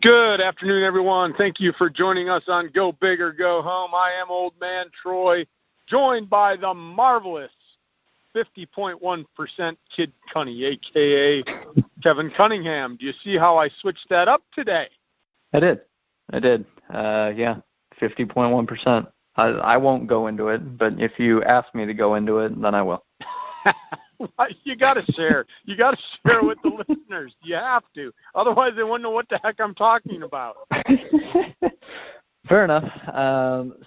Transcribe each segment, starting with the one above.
Good afternoon, everyone. Thank you for joining us on Go Big or Go Home. I am Old Man Troy, joined by the marvelous 50.1% Kid Cunny, a.k.a. Kevin Cunningham. Do you see how I switched that up today? I did. 50.1%. I won't go into it, but if you ask me to go into it, then I will. You got to share. You got to share with the listeners. You have to. Otherwise, they won't know what the heck I'm talking about. Fair enough.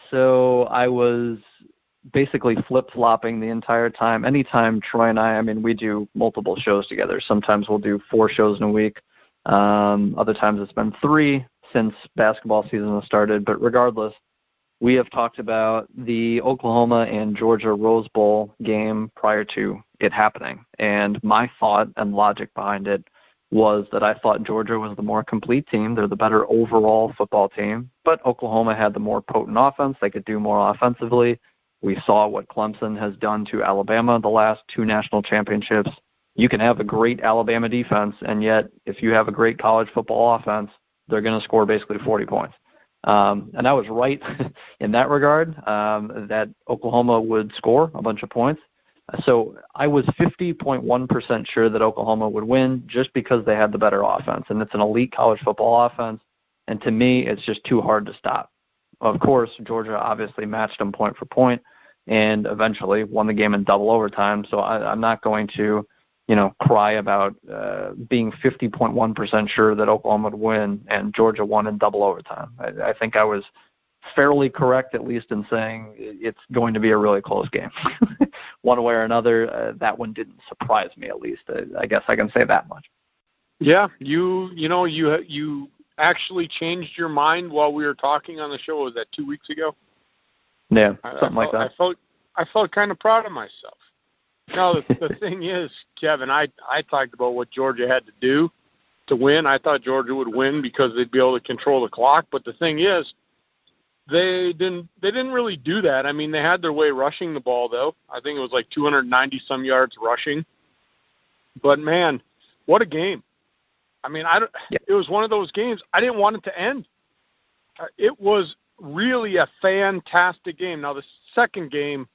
So I was basically flip-flopping the entire time. Anytime Troy and I we do multiple shows together. Sometimes we'll do 4 shows in a week. Other times it's been 3 since basketball season has started. But regardless, we have talked about the Oklahoma and Georgia Rose Bowl game prior to it happening. And my thought and logic behind it was that I thought Georgia was the more complete team. They're the better overall football team. But Oklahoma had the more potent offense. They could do more offensively. We saw what Clemson has done to Alabama the last 2 national championships. You can have a great Alabama defense, and yet if you have a great college football offense, they're going to score basically 40 points. And I was right in that regard, that Oklahoma would score a bunch of points. So I was 50.1% sure that Oklahoma would win just because they had the better offense. And it's an elite college football offense. And to me, it's just too hard to stop. Of course, Georgia obviously matched them point for point and eventually won the game in double overtime. So I'm not going to cry about being 50.1% sure that Oklahoma would win and Georgia won in double overtime. I think I was fairly correct, at least in saying it's going to be a really close game. One way or another, that one didn't surprise me, at least. I guess I can say that much. Yeah, you actually changed your mind while we were talking on the show. Was that 2 weeks ago? Yeah, something like that. I felt kind of proud of myself. Now, the thing is, Kevin, I talked about what Georgia had to do to win. I thought Georgia would win because they'd be able to control the clock. But the thing is, they didn't really do that. I mean, they had their way rushing the ball, though. I think it was like 290-some yards rushing. But, man, what a game. I mean, It was one of those games. I didn't want it to end. It was really a fantastic game. Now, the second game,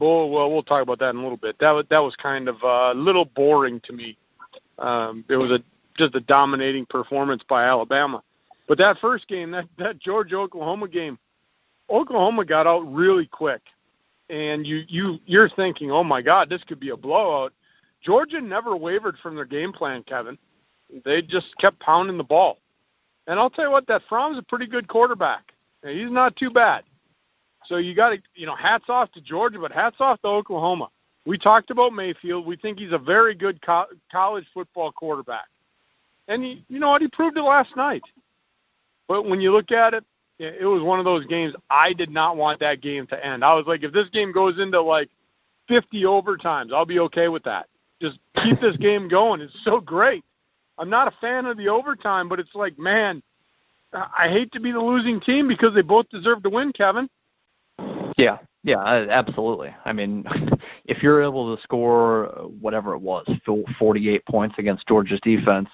we'll talk about that in a little bit. That was kind of a little boring to me. It was just a dominating performance by Alabama. But that first game, that Georgia-Oklahoma game, Oklahoma got out really quick. And you're thinking, oh, my God, this could be a blowout. Georgia never wavered from their game plan, Kevin. They just kept pounding the ball. And I'll tell you what, that Fromm's a pretty good quarterback. He's not too bad. So you got to, hats off to Georgia, but hats off to Oklahoma. We talked about Mayfield. We think he's a very good college football quarterback. And you know what? He proved it last night. But when you look at it, it was one of those games I did not want that game to end. I was like, if this game goes into like 50 overtimes, I'll be okay with that. Just keep this game going. It's so great. I'm not a fan of the overtime, but it's like, man, I hate to be the losing team because they both deserve to win, Kevin. Yeah, absolutely. I mean, if you're able to score whatever it was, 48 points against Georgia's defense,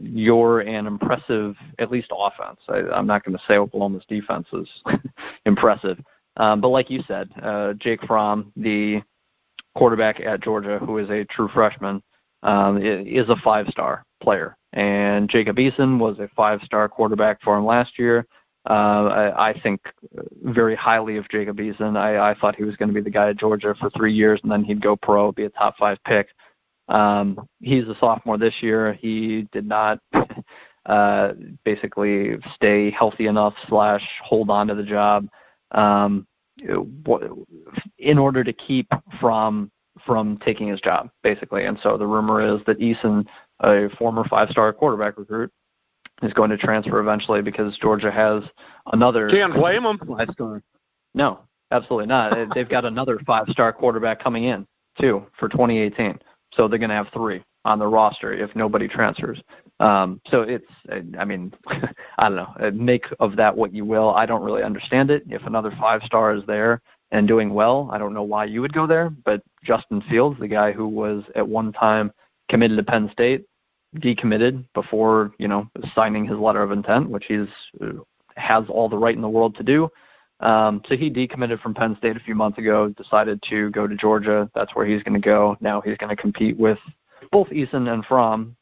you're an impressive, at least offense. I'm not going to say Oklahoma's defense is impressive. But like you said, Jake Fromm, the quarterback at Georgia, who is a true freshman, is a 5-star player. And Jacob Eason was a 5-star quarterback for him last year. I think very highly of Jacob Eason. I thought he was going to be the guy at Georgia for 3 years, and then he'd go pro, be a top 5 pick. He's a sophomore this year. He did not basically stay healthy enough / hold on to the job in order to keep from taking his job, basically. And so the rumor is that Eason, a former 5-star quarterback recruit, is going to transfer eventually because Georgia has another. Can't blame him. 5-star. No, absolutely not. They've got another 5-star quarterback coming in, too, for 2018. So they're going to have 3 on the roster if nobody transfers. So it's, I mean, I don't know. Make of that what you will. I don't really understand it. If another 5-star is there and doing well, I don't know why you would go there. But Justin Fields, the guy who was at one time committed to Penn State, decommitted before, signing his letter of intent, which has all the right in the world to do. So he decommitted from Penn State a few months ago, decided to go to Georgia. That's where he's going to go. Now he's going to compete with both Eason and Fromm,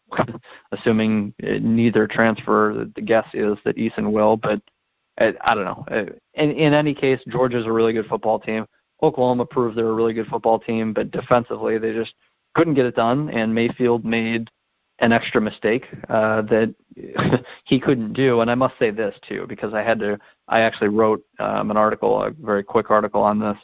assuming neither transfer. The guess is that Eason will, but I don't know. In any case, Georgia's a really good football team. Oklahoma proved they're a really good football team, but defensively they just couldn't get it done, and Mayfield made an extra mistake that he couldn't do. And I must say this, too, because I actually wrote an article, a very quick article on this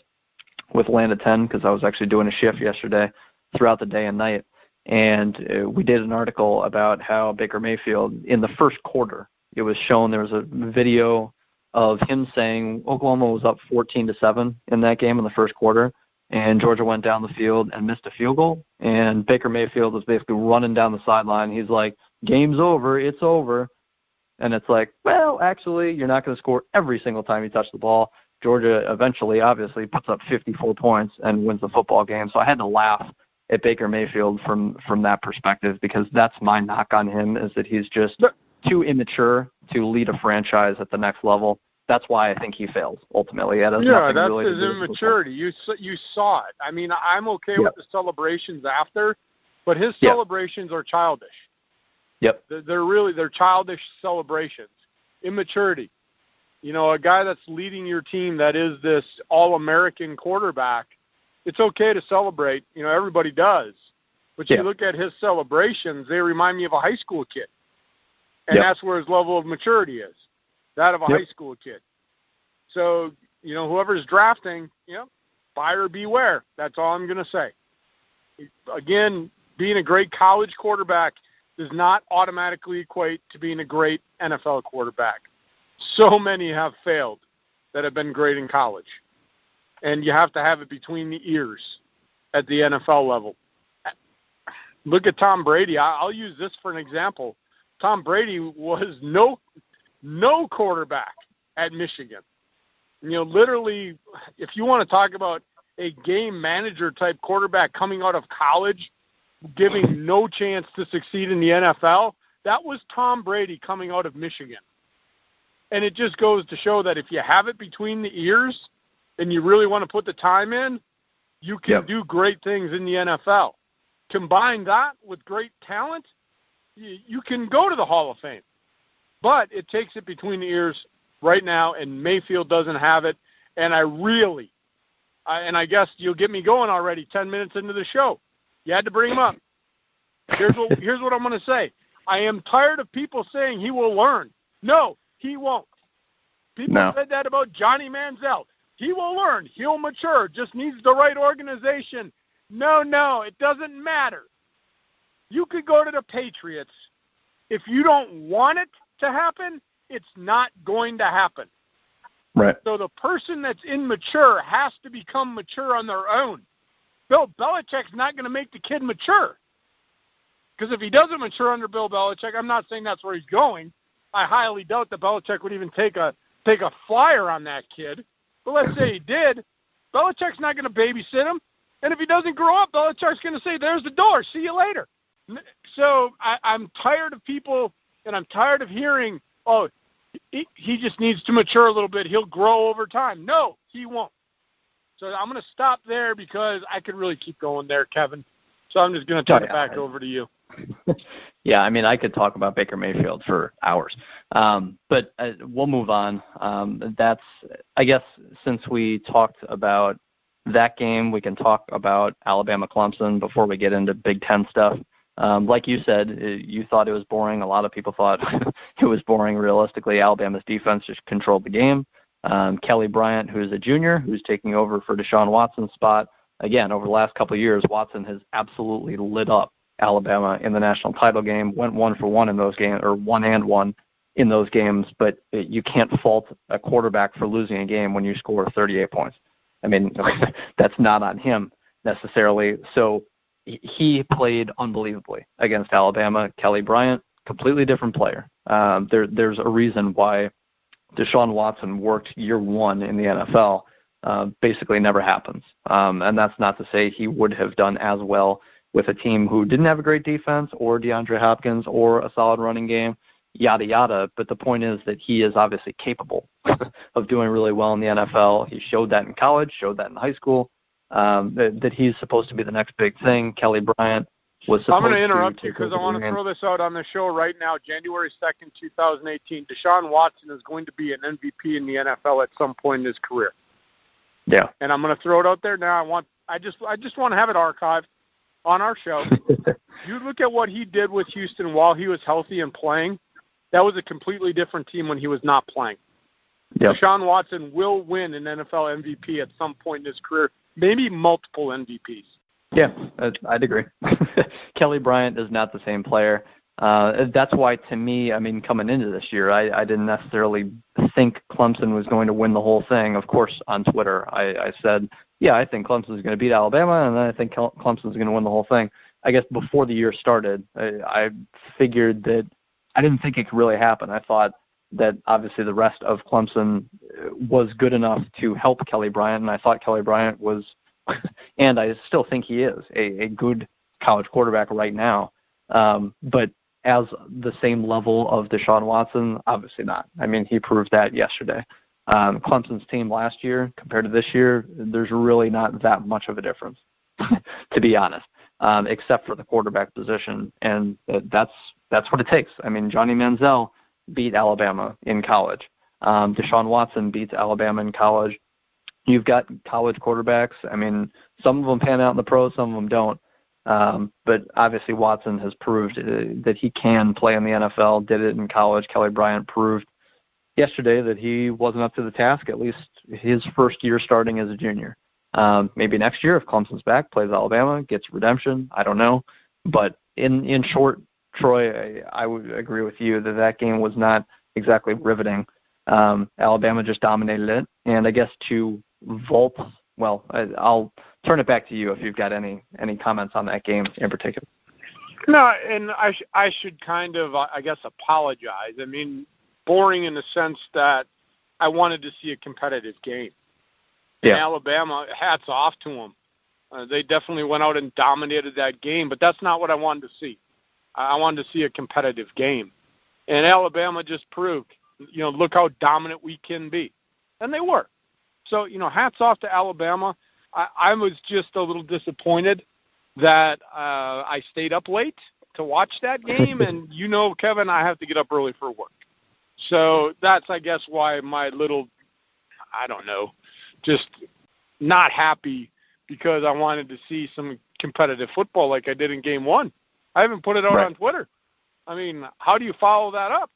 with Land of 10, because I was actually doing a shift yesterday throughout the day and night. And we did an article about how Baker Mayfield, in the first quarter, it was shown, there was a video of him saying Oklahoma was up 14-7 in that game in the first quarter, and Georgia went down the field and missed a field goal. And Baker Mayfield was basically running down the sideline. He's like, game's over, it's over. And it's like, well, actually, you're not going to score every single time you touch the ball. Georgia eventually, obviously, puts up 54 points and wins the football game. So I had to laugh at Baker Mayfield from that perspective, because that's my knock on him, is that he's just too immature to lead a franchise at the next level. That's why I think he failed, ultimately. That's really his immaturity. You saw it. I mean, I'm okay with the celebrations after, but his celebrations are childish. Yep. They're childish celebrations. Immaturity. A guy that's leading your team that is this all-American quarterback, it's okay to celebrate. Everybody does. But you look at his celebrations, they remind me of a high school kid. And that's where his level of maturity is, that of a high school kid. So, whoever's drafting, buyer beware. That's all I'm going to say. Again, being a great college quarterback does not automatically equate to being a great NFL quarterback. So many have failed that have been great in college. And you have to have it between the ears at the NFL level. Look at Tom Brady. I'll use this for an example. Tom Brady was no quarterback at Michigan. Literally, if you want to talk about a game manager type quarterback coming out of college, giving no chance to succeed in the NFL, that was Tom Brady coming out of Michigan. And it just goes to show that if you have it between the ears and you really want to put the time in, you can do great things in the NFL. Combine that with great talent, you can go to the Hall of Fame. But it takes it between the ears right now, and Mayfield doesn't have it. And I guess you'll get me going already 10 minutes into the show. You had to bring him up. Here's what I'm going to say. I am tired of people saying he will learn. No, he won't. People said that about Johnny Manziel. He will learn. He'll mature. Just needs the right organization. No, it doesn't matter. You could go to the Patriots. If you don't want it to happen, it's not going to happen. Right. So the person that's immature has to become mature on their own. Bill Belichick's not going to make the kid mature. Because if he doesn't mature under Bill Belichick, I'm not saying that's where he's going. I highly doubt that Belichick would even take a flyer on that kid. But let's say he did. Belichick's not going to babysit him. And if he doesn't grow up, Belichick's going to say, there's the door. See you later. So I'm tired of people, and I'm tired of hearing, he just needs to mature a little bit. He'll grow over time. No, he won't. So I'm going to stop there because I could really keep going there, Kevin. So I'm just going to turn it back over to you. Yeah, I mean, I could talk about Baker Mayfield for hours. But we'll move on. That's, I guess, since we talked about that game, we can talk about Alabama-Clemson before we get into Big Ten stuff. Like you said, you thought it was boring. A lot of people thought it was boring. Realistically, Alabama's defense just controlled the game. Kelly Bryant, who's a junior, who's taking over for Deshaun Watson's spot. Again, over the last couple of years, Watson has absolutely lit up Alabama in the national title game, went 1-for-1 in those games, or 1-and-1 in those games, but you can't fault a quarterback for losing a game when you score 38 points. I mean, that's not on him necessarily. So he played unbelievably against Alabama. Kelly Bryant, completely different player. There's a reason why Deshaun Watson worked year one in the NFL. Basically never happens. And that's not to say he would have done as well with a team who didn't have a great defense or DeAndre Hopkins or a solid running game, yada, yada. But the point is that he is obviously capable of doing really well in the NFL. He showed that in college, showed that in high school, that he's supposed to be the next big thing. Kelly Bryant was supposed to. I'm going to interrupt you because I want to throw this out on the show right now. January 2nd, 2018, Deshaun Watson is going to be an MVP in the NFL at some point in his career. Yeah. And I'm going to throw it out there now. I just want to have it archived on our show. You look at what he did with Houston while he was healthy and playing. That was a completely different team when he was not playing. Yep. Deshaun Watson will win an NFL MVP at some point in his career, maybe multiple MVPs. Yeah, I'd agree. Kelly Bryant is not the same player. That's why, to me, I mean, coming into this year, I didn't necessarily think Clemson was going to win the whole thing. Of course, on Twitter, I said, yeah, I think Clemson's going to beat Alabama, and then I think Clemson's going to win the whole thing. I guess before the year started, I figured that I didn't think it could really happen. I thought that obviously the rest of Clemson was good enough to help Kelly Bryant, and I thought Kelly Bryant was, and I still think he is, a good college quarterback right now. But as the same level of Deshaun Watson, obviously not. I mean, he proved that yesterday. Clemson's team last year compared to this year, there's really not that much of a difference, to be honest, except for the quarterback position, and that's what it takes. I mean, Johnny Manziel beat Alabama in college. Deshaun Watson beats Alabama in college. You've got college quarterbacks. I mean, some of them pan out in the pros, some of them don't. But obviously Watson has proved that he can play in the NFL, did it in college. Kelly Bryant proved yesterday that he wasn't up to the task, at least his first year starting as a junior. Maybe next year if Clemson's back, plays Alabama, gets redemption, I don't know. But in short, Troy, I would agree with you that game was not exactly riveting. Alabama just dominated it. And I guess to vault, well, I'll turn it back to you if you've got any comments on that game in particular. No, and I should kind of, I guess, apologize. I mean, boring in the sense that I wanted to see a competitive game. Yeah. And Alabama, hats off to them. They definitely went out and dominated that game, but that's not what I wanted to see. I wanted to see a competitive game. And Alabama just proved, look how dominant we can be. And they were. So, hats off to Alabama. I was just a little disappointed that I stayed up late to watch that game. And, Kevin, I have to get up early for work. So that's, I guess, why my little, I don't know, just not happy because I wanted to see some competitive football like I did in game one. I haven't put it out on Twitter. I mean, how do you follow that up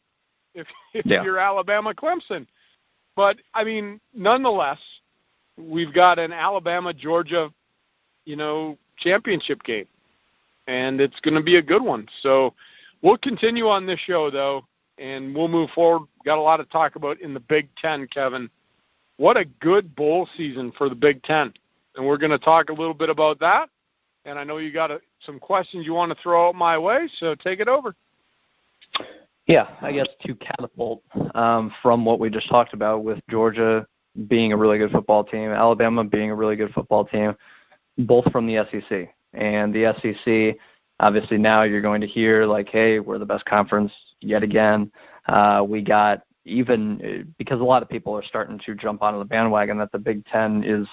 if you're Alabama Clemson? But, I mean, nonetheless, we've got an Alabama-Georgia, championship game, and it's going to be a good one. So we'll continue on this show, though, and we'll move forward. Got a lot to talk about in the Big Ten, Kevin. What a good bowl season for the Big Ten. And we're going to talk a little bit about that. And I know you got some questions you want to throw out my way, so take it over. Yeah, I guess to catapult from what we just talked about with Georgia being a really good football team, Alabama being a really good football team, both from the SEC. And the SEC, obviously now you're going to hear like, hey, we're the best conference yet again. We got even because a lot of people are starting to jump onto the bandwagon that the Big Ten is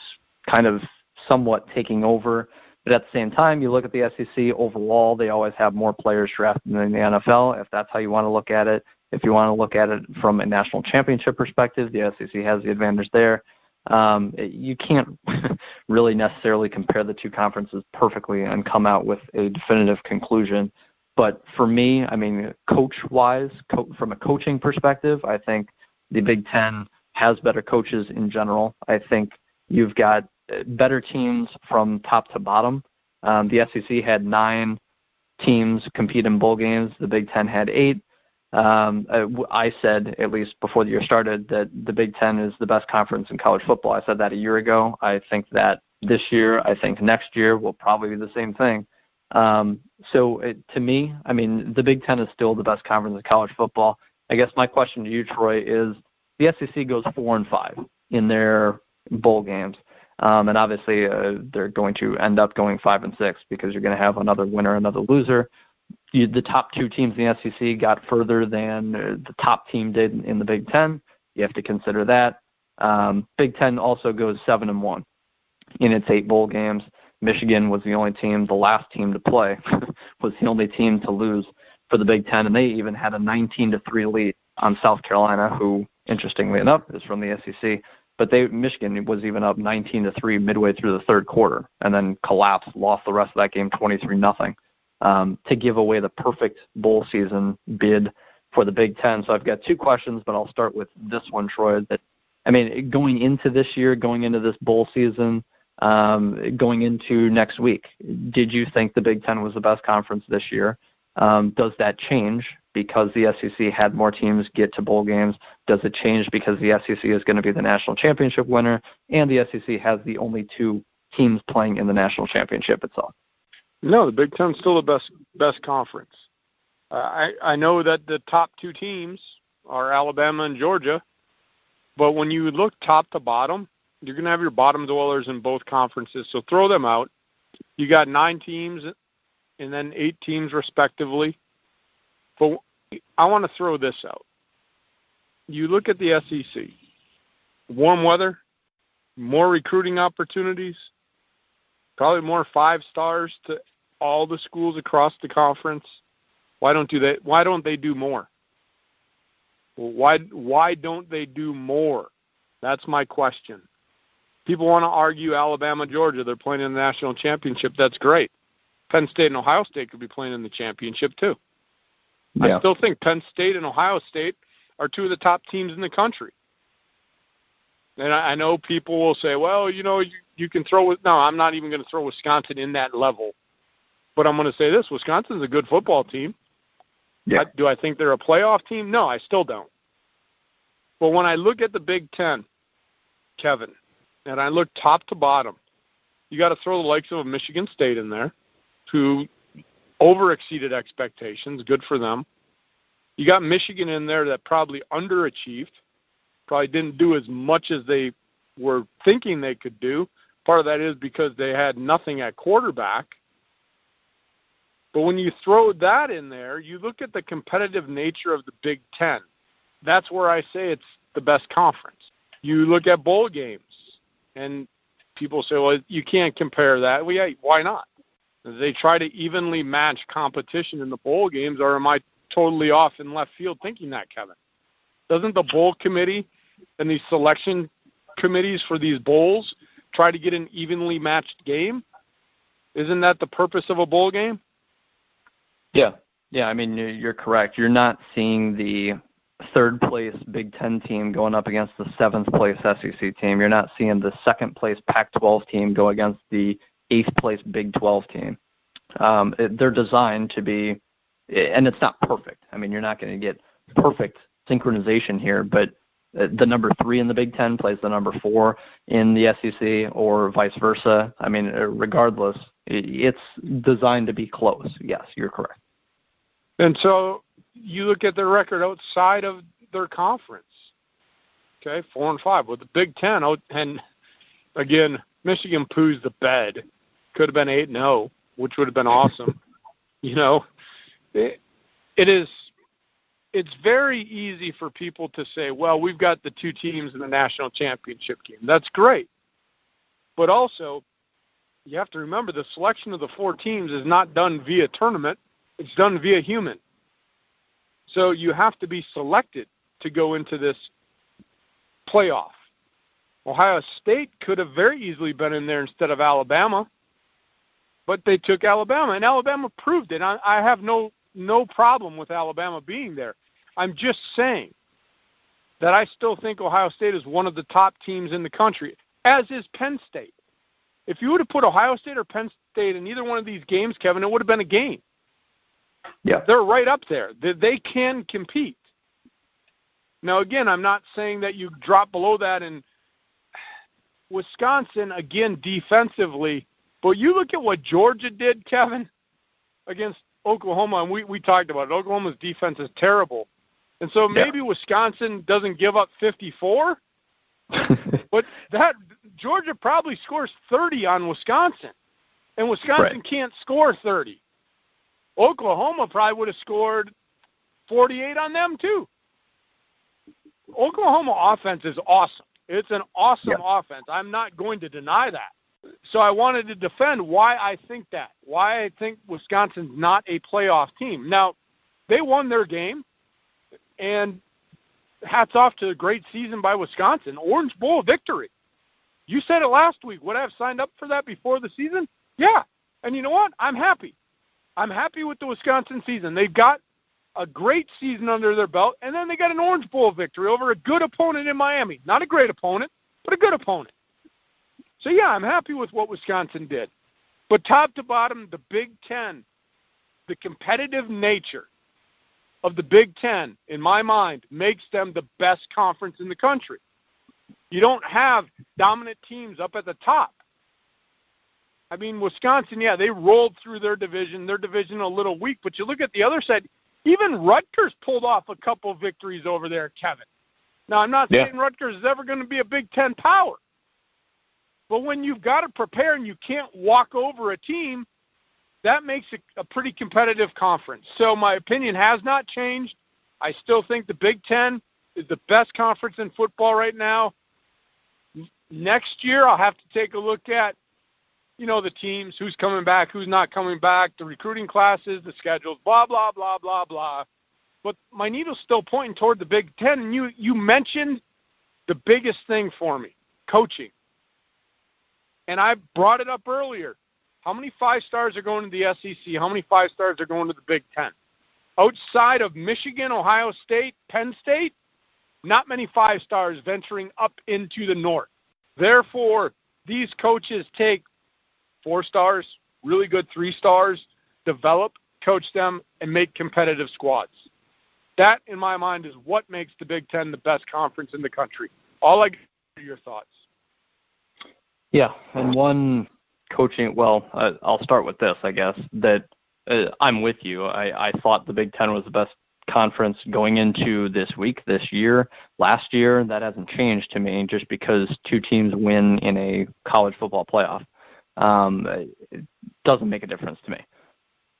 kind of somewhat taking over. But at the same time, you look at the SEC overall, they always have more players drafted than the NFL, if that's how you want to look at it. If you want to look at it from a national championship perspective, the SEC has the advantage there. You can't really necessarily compare the two conferences perfectly and come out with a definitive conclusion. But for me, I mean, coach-wise, from a coaching perspective, I think the Big Ten has better coaches in general. I think you've got better teams from top to bottom. The SEC had 9 teams compete in bowl games. The Big Ten had 8. I said, at least before the year started, that the Big Ten is the best conference in college football. I said that a year ago. I think that this year, I think next year will probably be the same thing. To me, I mean, the Big Ten is still the best conference in college football. I guess my question to you, Troy, is the SEC goes 4-5 in their bowl games. And obviously, they're going to end up going 5-6 because you're going to have another winner, another loser. The top two teams in the SEC got further than the top team did in the Big Ten. You have to consider that. Big Ten also goes 7-1 in its 8 bowl games. Michigan was the only team, the last team to play, was the only team to lose for the Big Ten, and they even had a 19-3 lead on South Carolina, who, interestingly enough, is from the SEC. But Michigan was even up 19-3 midway through the third quarter, and then collapsed, lost the rest of that game 23-0, to give away the perfect bowl season bid for the Big Ten. So I've got 2 questions, but I'll start with this one, Troy. Going into this year, going into this bowl season, going into next week, did you think the Big Ten was the best conference this year? Does that change because the SEC had more teams get to bowl games? Does it change because the SEC is going to be the national championship winner and the SEC has the only 2 teams playing in the national championship itself? No, the Big Ten's still the best conference. I know that the top 2 teams are Alabama and Georgia, but when you look top to bottom, you're going to have your bottom dwellers in both conferences, so throw them out. You got 9 teams and then 8 teams respectively. But I want to throw this out. You look at the SEC, warm weather, more recruiting opportunities, probably more 5 stars to all the schools across the conference. Why don't they do more? Well, why don't they do more? That's my question. People want to argue Alabama, Georgia, they're playing in the national championship. That's great. Penn State and Ohio State could be playing in the championship too. Yeah. I still think Penn State and Ohio State are 2 of the top teams in the country. And I know people will say, well, you can throw – no, I'm not even going to throw Wisconsin in that level. But I'm going to say this, Wisconsin's a good football team. Yeah. Do I think they're a playoff team? No, I still don't. But when I look at the Big Ten, Kevin, and I look top to bottom, you got to throw the likes of Michigan State in there, who over-exceeded expectations. Good for them. You got Michigan in there that probably underachieved, probably didn't do as much as they were thinking they could do. Part of that is because they had nothing at quarterback. But when you throw that in there, you look at the competitive nature of the Big Ten. That's where I say it's the best conference. You look at bowl games, and people say, well, you can't compare that. Well, yeah, why not? They try to evenly match competition in the bowl games, or am I totally off in left field thinking that, Kevin? Doesn't the bowl committee and these selection committees for these bowls try to get an evenly matched game? Isn't that the purpose of a bowl game? Yeah, you're correct. You're not seeing the 3rd place Big Ten team going up against the 7th place SEC team. You're not seeing the 2nd place Pac-12 team go against the 8th place Big 12 team. They're designed to be, and it's not perfect. You're not going to get perfect synchronization here, but the number 3 in the Big Ten plays the number 4 in the SEC or vice versa. Regardless, it's designed to be close. Yes, you're correct. And so you look at their record outside of their conference. Okay, 4-5. With the Big Ten, and again, Michigan poos the bed. Could have been 8-0, which would have been awesome. It's very easy for people to say, well, we've got the 2 teams in the national championship game. That's great. But also, you have to remember the selection of the 4 teams is not done via tournament. It's done via human. So you have to be selected to go into this playoff. Ohio State could have very easily been in there instead of Alabama, but they took Alabama, and Alabama proved it. I have no problem with Alabama being there. I'm just saying that I still think Ohio State is one of the top teams in the country, as is Penn State. If you would have put Ohio State or Penn State in either one of these games, Kevin, it would have been a game. Yeah, they're right up there. They can compete. Now, again, I'm not saying that you drop below that. And Wisconsin, again, defensively, but you look at what Georgia did, Kevin, against Oklahoma, and we talked about it. Oklahoma's defense is terrible. And so maybe Wisconsin doesn't give up 54, but Georgia probably scores 30 on Wisconsin, and Wisconsin can't score 30. Oklahoma probably would have scored 48 on them too. Oklahoma offense is awesome. It's an awesome offense. I'm not going to deny that. So I wanted to defend why I think that, why I think Wisconsin's not a playoff team. Now, they won their game, and hats off to a great season by Wisconsin. Orange Bowl victory. You said it last week. Would I have signed up for that before the season? Yeah. And you know what? I'm happy. I'm happy with the Wisconsin season. They've got a great season under their belt, and then they got an Orange Bowl victory over a good opponent in Miami. Not a great opponent, but a good opponent. So, yeah, I'm happy with what Wisconsin did. But top to bottom, the Big Ten, the competitive nature of the Big Ten, in my mind, makes them the best conference in the country. You don't have dominant teams up at the top. I mean, Wisconsin, yeah, they rolled through their division a little weak, but you look at the other side, even Rutgers pulled off a couple victories over there, Kevin. Now, I'm not saying Rutgers is ever going to be a Big Ten power, but when you've got to prepare and you can't walk over a team, that makes it a pretty competitive conference. So my opinion has not changed. I still think the Big Ten is the best conference in football right now. Next year, I'll have to take a look at, the teams, who's coming back, who's not coming back, the recruiting classes, the schedules, blah, blah, blah, blah, blah. But my needle's still pointing toward the Big Ten, and you mentioned the biggest thing for me, coaching. And I brought it up earlier. How many 5-stars are going to the SEC? How many 5-stars are going to the Big Ten? Outside of Michigan, Ohio State, Penn State, not many 5-stars venturing up into the north. Therefore, these coaches take 4 stars, really good 3 stars, develop, coach them, and make competitive squads. That, in my mind, is what makes the Big Ten the best conference in the country. All I get are your thoughts. Yeah, and one coaching, I'll start with this, I guess, that I'm with you. I thought the Big Ten was the best conference going into this year. Last year, that hasn't changed to me just because 2 teams win in a college football playoff. It doesn't make a difference to me.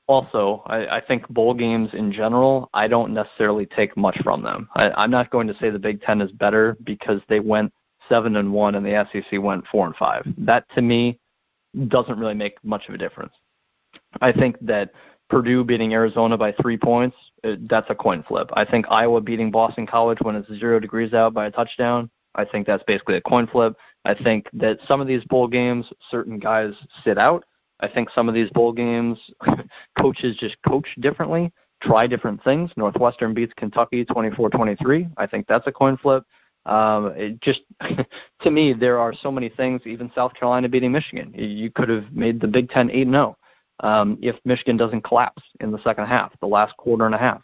Also, I think bowl games in general, I don't necessarily take much from them. I'm not going to say the Big Ten is better because they went 7-1 and the SEC went 4-5. That, to me, doesn't really make much of a difference. I think that Purdue beating Arizona by 3 points, that's a coin flip. I think Iowa beating Boston College when it's 0 degrees out by a touchdown, I think that's basically a coin flip. I think that some of these bowl games, certain guys sit out. I think some of these bowl games, coaches just coach differently, try different things. Northwestern beats Kentucky 24-23. I think that's a coin flip. It just, to me, there are so many things, even South Carolina beating Michigan. You could have made the Big Ten 8-0 if Michigan doesn't collapse in the second half, the last quarter and a half.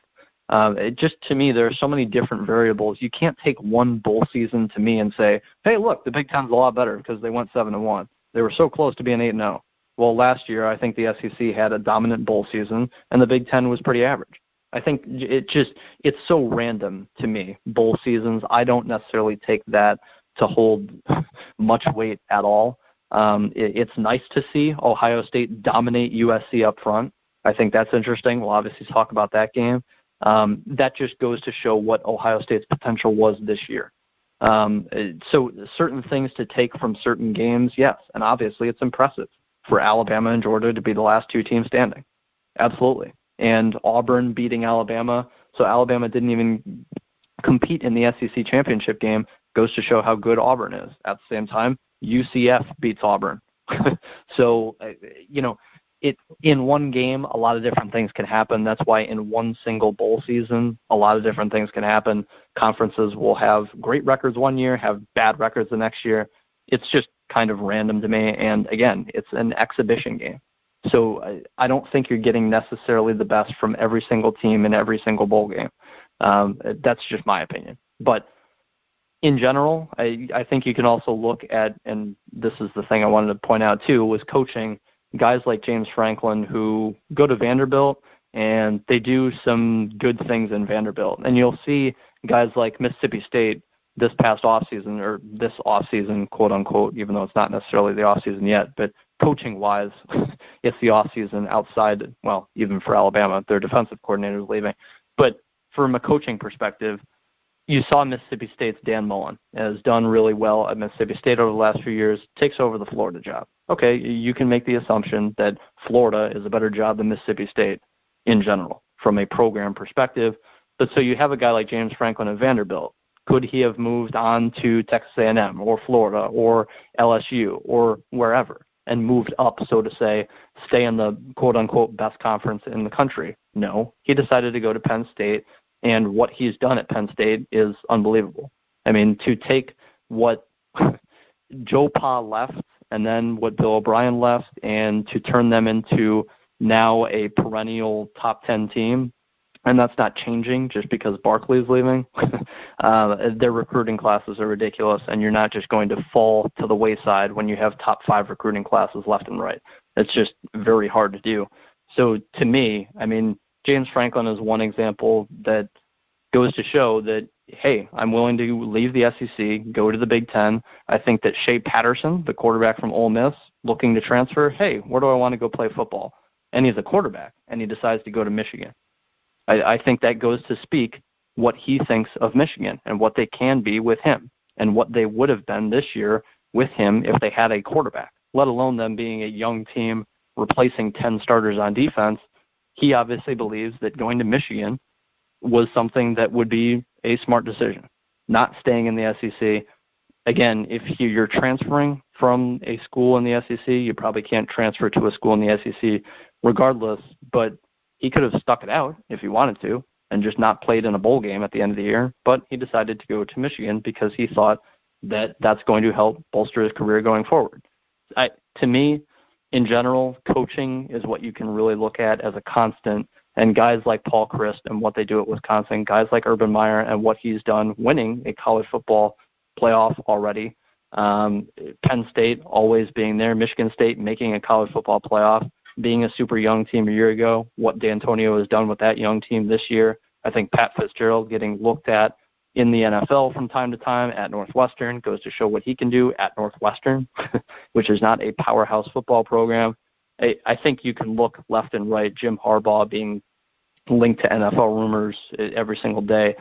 It just, to me, there are so many different variables. You can't take one bowl season to me and say, hey, look, the Big Ten's a lot better because they went 7-1. They were so close to being 8-0. Well, last year, I think the SEC had a dominant bowl season, and the Big Ten was pretty average. I think it's so random to me, bowl seasons. I don't necessarily take that to hold much weight at all. It's nice to see Ohio State dominate USC up front. I think that's interesting. We'll obviously talk about that game. That just goes to show what Ohio State's potential was this year. So certain things to take from certain games, yes, and obviously it's impressive for Alabama and Georgia to be the last 2 teams standing. Absolutely. And Auburn beating Alabama, so Alabama didn't even compete in the SEC championship game, goes to show how good Auburn is. At the same time, UCF beats Auburn. So, in one game, a lot of different things can happen. That's why in one single bowl season, a lot of different things can happen. Conferences will have great records one year, have bad records the next year. It's just kind of random to me. And again, it's an exhibition game. So I don't think you're getting necessarily the best from every single team in every single bowl game. That's just my opinion. But in general, I think you can also look at, and this is the thing I wanted to point out too, was coaching guys like James Franklin who go to Vanderbilt and they do some good things in Vanderbilt. And you'll see guys like Mississippi State this past offseason, or this offseason, quote unquote, even though it's not necessarily the offseason yet, but coaching-wise, it's the offseason outside, well, even for Alabama, their defensive coordinator is leaving. But from a coaching perspective, you saw Mississippi State's Dan Mullen has done really well at Mississippi State over the last few years, takes over the Florida job. Okay, you can make the assumption that Florida is a better job than Mississippi State in general from a program perspective. But so you have a guy like James Franklin at Vanderbilt. Could he have moved on to Texas A&M or Florida or LSU or wherever and moved up, so to say, stay in the quote-unquote best conference in the country? No. He decided to go to Penn State, and what he's done at Penn State is unbelievable. I mean, to take what Joe Pa left and then what Bill O'Brien left and to turn them into now a perennial top 10 team, and that's not changing just because Barkley's leaving. Their recruiting classes are ridiculous, and you're not just going to fall to the wayside when you have top 5 recruiting classes left and right. It's just very hard to do. So to me, I mean, James Franklin is one example that goes to show that, hey, I'm willing to leave the SEC, go to the Big Ten. I think that Shea Patterson, the quarterback from Ole Miss, looking to transfer, hey, where do I want to go play football? And he's a quarterback, and he decides to go to Michigan. I think that goes to speak what he thinks of Michigan and what they can be with him and what they would have been this year with him if they had a quarterback, let alone them being a young team replacing 10 starters on defense. He obviously believes that going to Michigan was something that would be a smart decision, not staying in the SEC. Again, if you're transferring from a school in the SEC, you probably can't transfer to a school in the SEC regardless, but he could have stuck it out if he wanted to and just not played in a bowl game at the end of the year, but he decided to go to Michigan because he thought that that's going to help bolster his career going forward. To me, in general, coaching is what you can really look at as a constant, and guys like Paul Chryst and what they do at Wisconsin, guys like Urban Meyer and what he's done winning a college football playoff already, Penn State always being there, Michigan State making a college football playoff, being a super young team a year ago, what Dantonio has done with that young team this year. I think Pat Fitzgerald getting looked at in the NFL from time to time at Northwestern goes to show what he can do at Northwestern, which is not a powerhouse football program. I think you can look left and right, Jim Harbaugh being linked to NFL rumors every single day.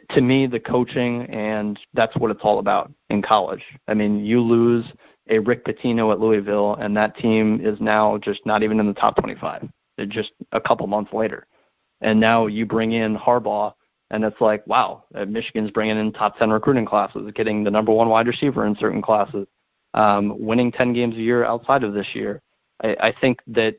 To me, the coaching, and that's what it's all about in college. I mean, you lose a Rick Pitino at Louisville, and that team is now just not even in the top 25. They're just a couple months later. And now you bring in Harbaugh, and it's like, wow, Michigan's bringing in top 10 recruiting classes, getting the number 1 wide receiver in certain classes, winning 10 games a year outside of this year. I think that,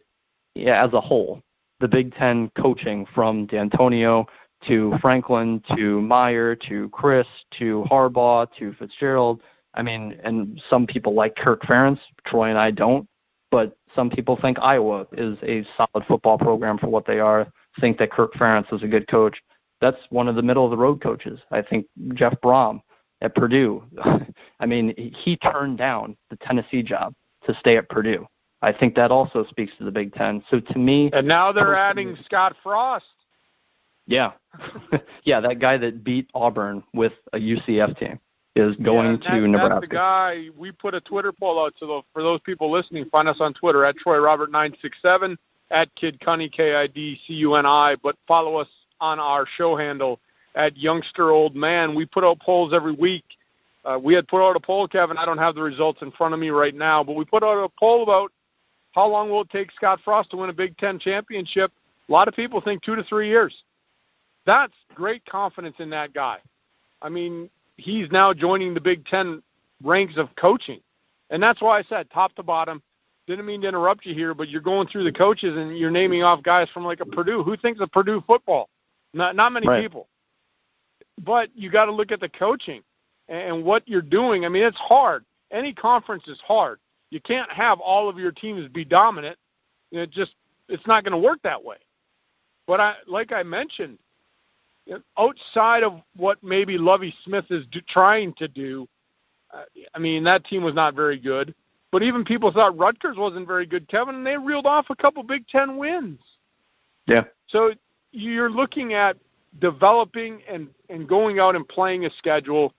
yeah, as a whole, the Big Ten coaching from Dantonio to Franklin to Meyer to Chris to Harbaugh to Fitzgerald, I mean, and some people like Kirk Ferentz. Troy and I don't, but some people think Iowa is a solid football program for what they are, think that Kirk Ferentz is a good coach. That's one of the middle-of-the-road coaches. I think Jeff Brom at Purdue, I mean, he turned down the Tennessee job to stay at Purdue. I think that also speaks to the Big Ten. So to me... And now they're adding Scott Frost. Yeah. Yeah, that guy that beat Auburn with a UCF team is going to Nebraska. That's the guy. We put a Twitter poll out for those people listening. Find us on Twitter at TroyRobert967, at KidCunny, KIDCUNI, but follow us on our show handle at Youngster Old Man. We put out polls every week. We had put out a poll, Kevin. I don't have the results in front of me right now, but we put out a poll about how long will it take Scott Frost to win a Big Ten championship. A lot of people think 2 to 3 years. That's great confidence in that guy. I mean, he's now joining the Big Ten ranks of coaching. And that's why I said top to bottom. Didn't mean to interrupt you here, but you're going through the coaches and you're naming off guys from like a Purdue. Who thinks of Purdue football? Not many people. But you got to look at the coaching and what you're doing. I mean, it's hard. Any conference is hard. You can't have all of your teams be dominant. It's not going to work that way. But like I mentioned, outside of what maybe Lovie Smith is trying to do, I mean, that team was not very good. But even people thought Rutgers wasn't very good, Kevin, and they reeled off a couple Big Ten wins. Yeah. So you're looking at developing and going out and playing a schedule.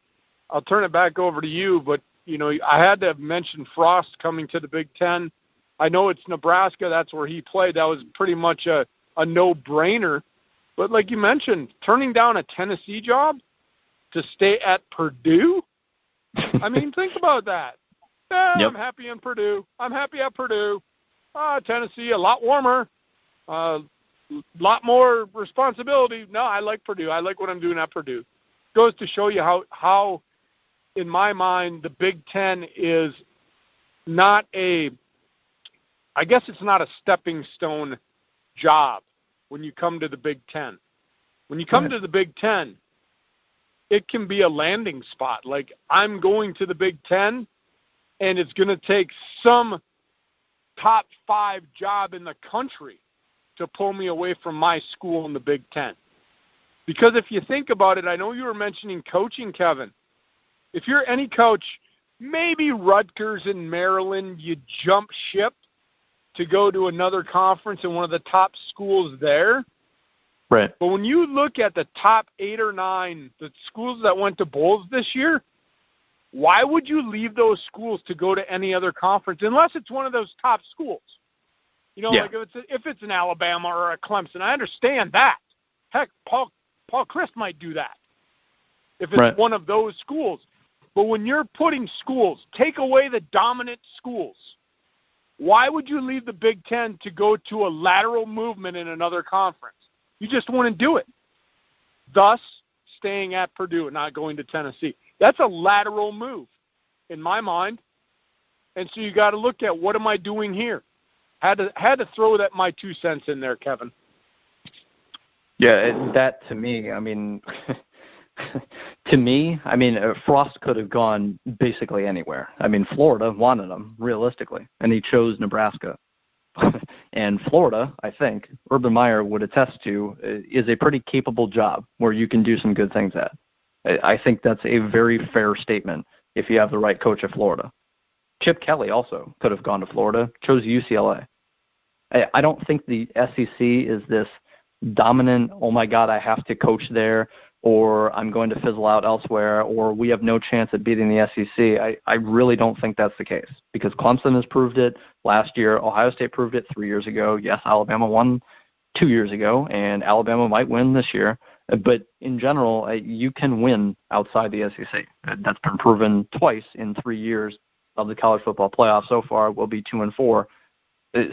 I'll turn it back over to you, but, I had to mention Frost coming to the Big Ten. I know it's Nebraska. That's where he played. That was pretty much a no-brainer. But like you mentioned, turning down a Tennessee job to stay at Purdue? I mean, think about that. Yeah, yep. I'm happy in Purdue. I'm happy at Purdue. Tennessee, a lot warmer. Lot more responsibility. No, I like Purdue. I like what I'm doing at Purdue. Goes to show you how in my mind, the Big Ten is not I guess it's not a stepping stone job when you come to the Big Ten. When you come to the Big Ten, it can be a landing spot. Like, I'm going to the Big Ten, and it's going to take some top 5 job in the country to pull me away from my school in the Big Ten. Because if you think about it, I know you were mentioning coaching, Kevin. If you're any coach, maybe Rutgers in Maryland, you jump ship to go to another conference in one of the top schools there. Right. But when you look at the top 8 or 9, the schools that went to bowls this year, why would you leave those schools to go to any other conference unless it's one of those top schools? Like if it's an Alabama or a Clemson, I understand that. Heck, Paul Chryst might do that if it's one of those schools. But when you're putting schools, take away the dominant schools, why would you leave the Big Ten to go to a lateral movement in another conference? You just wouldn't do it. Thus, staying at Purdue and not going to Tennessee. That's a lateral move in my mind. And so you got to look at, what am I doing here? Had to throw my 2 cents in there, Kevin. Yeah, that to me, I mean, Frost could have gone basically anywhere. I mean, Florida wanted him, realistically, and he chose Nebraska. And Florida, I think, Urban Meyer would attest to, is a pretty capable job where you can do some good things at. I think that's a very fair statement if you have the right coach at Florida. Chip Kelly also could have gone to Florida, chose UCLA. I don't think the SEC is this dominant, oh my God, I have to coach there, or I'm going to fizzle out elsewhere, or we have no chance at beating the SEC. I really don't think that's the case, because Clemson has proved it last year. Ohio State proved it 3 years ago. Yes, Alabama won 2 years ago, and Alabama might win this year. But in general, you can win outside the SEC. That's been proven twice in 3 years of the college football playoff. So far, we'll be 2-4.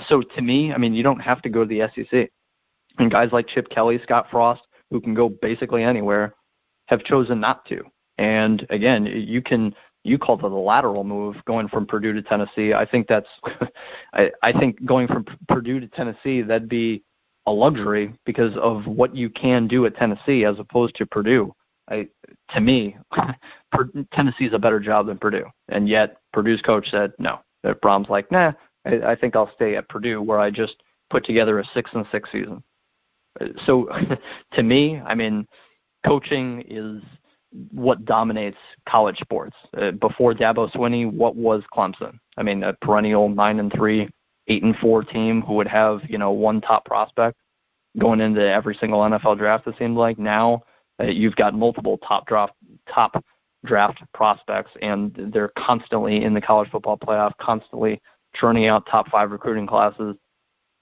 So to me, I mean, you don't have to go to the SEC. And guys like Chip Kelly, Scott Frost, who can go basically anywhere, have chosen not to. And again, you call it the lateral move, going from Purdue to Tennessee. I think that's, I think going from Purdue to Tennessee, that'd be a luxury because of what you can do at Tennessee as opposed to Purdue. To me, Tennessee's a better job than Purdue. And yet Purdue's coach said, no. Brom's like, nah, I think I'll stay at Purdue, where I just put together a 6-6 season. So to me, I mean, coaching is what dominates college sports. Before Dabo Swinney, what was Clemson? I mean, a perennial 9-3, 8-4 team who would have, one top prospect going into every single NFL draft, it seemed like. Now you've got multiple top draft prospects, and they're constantly in the college football playoff, constantly churning out top 5 recruiting classes.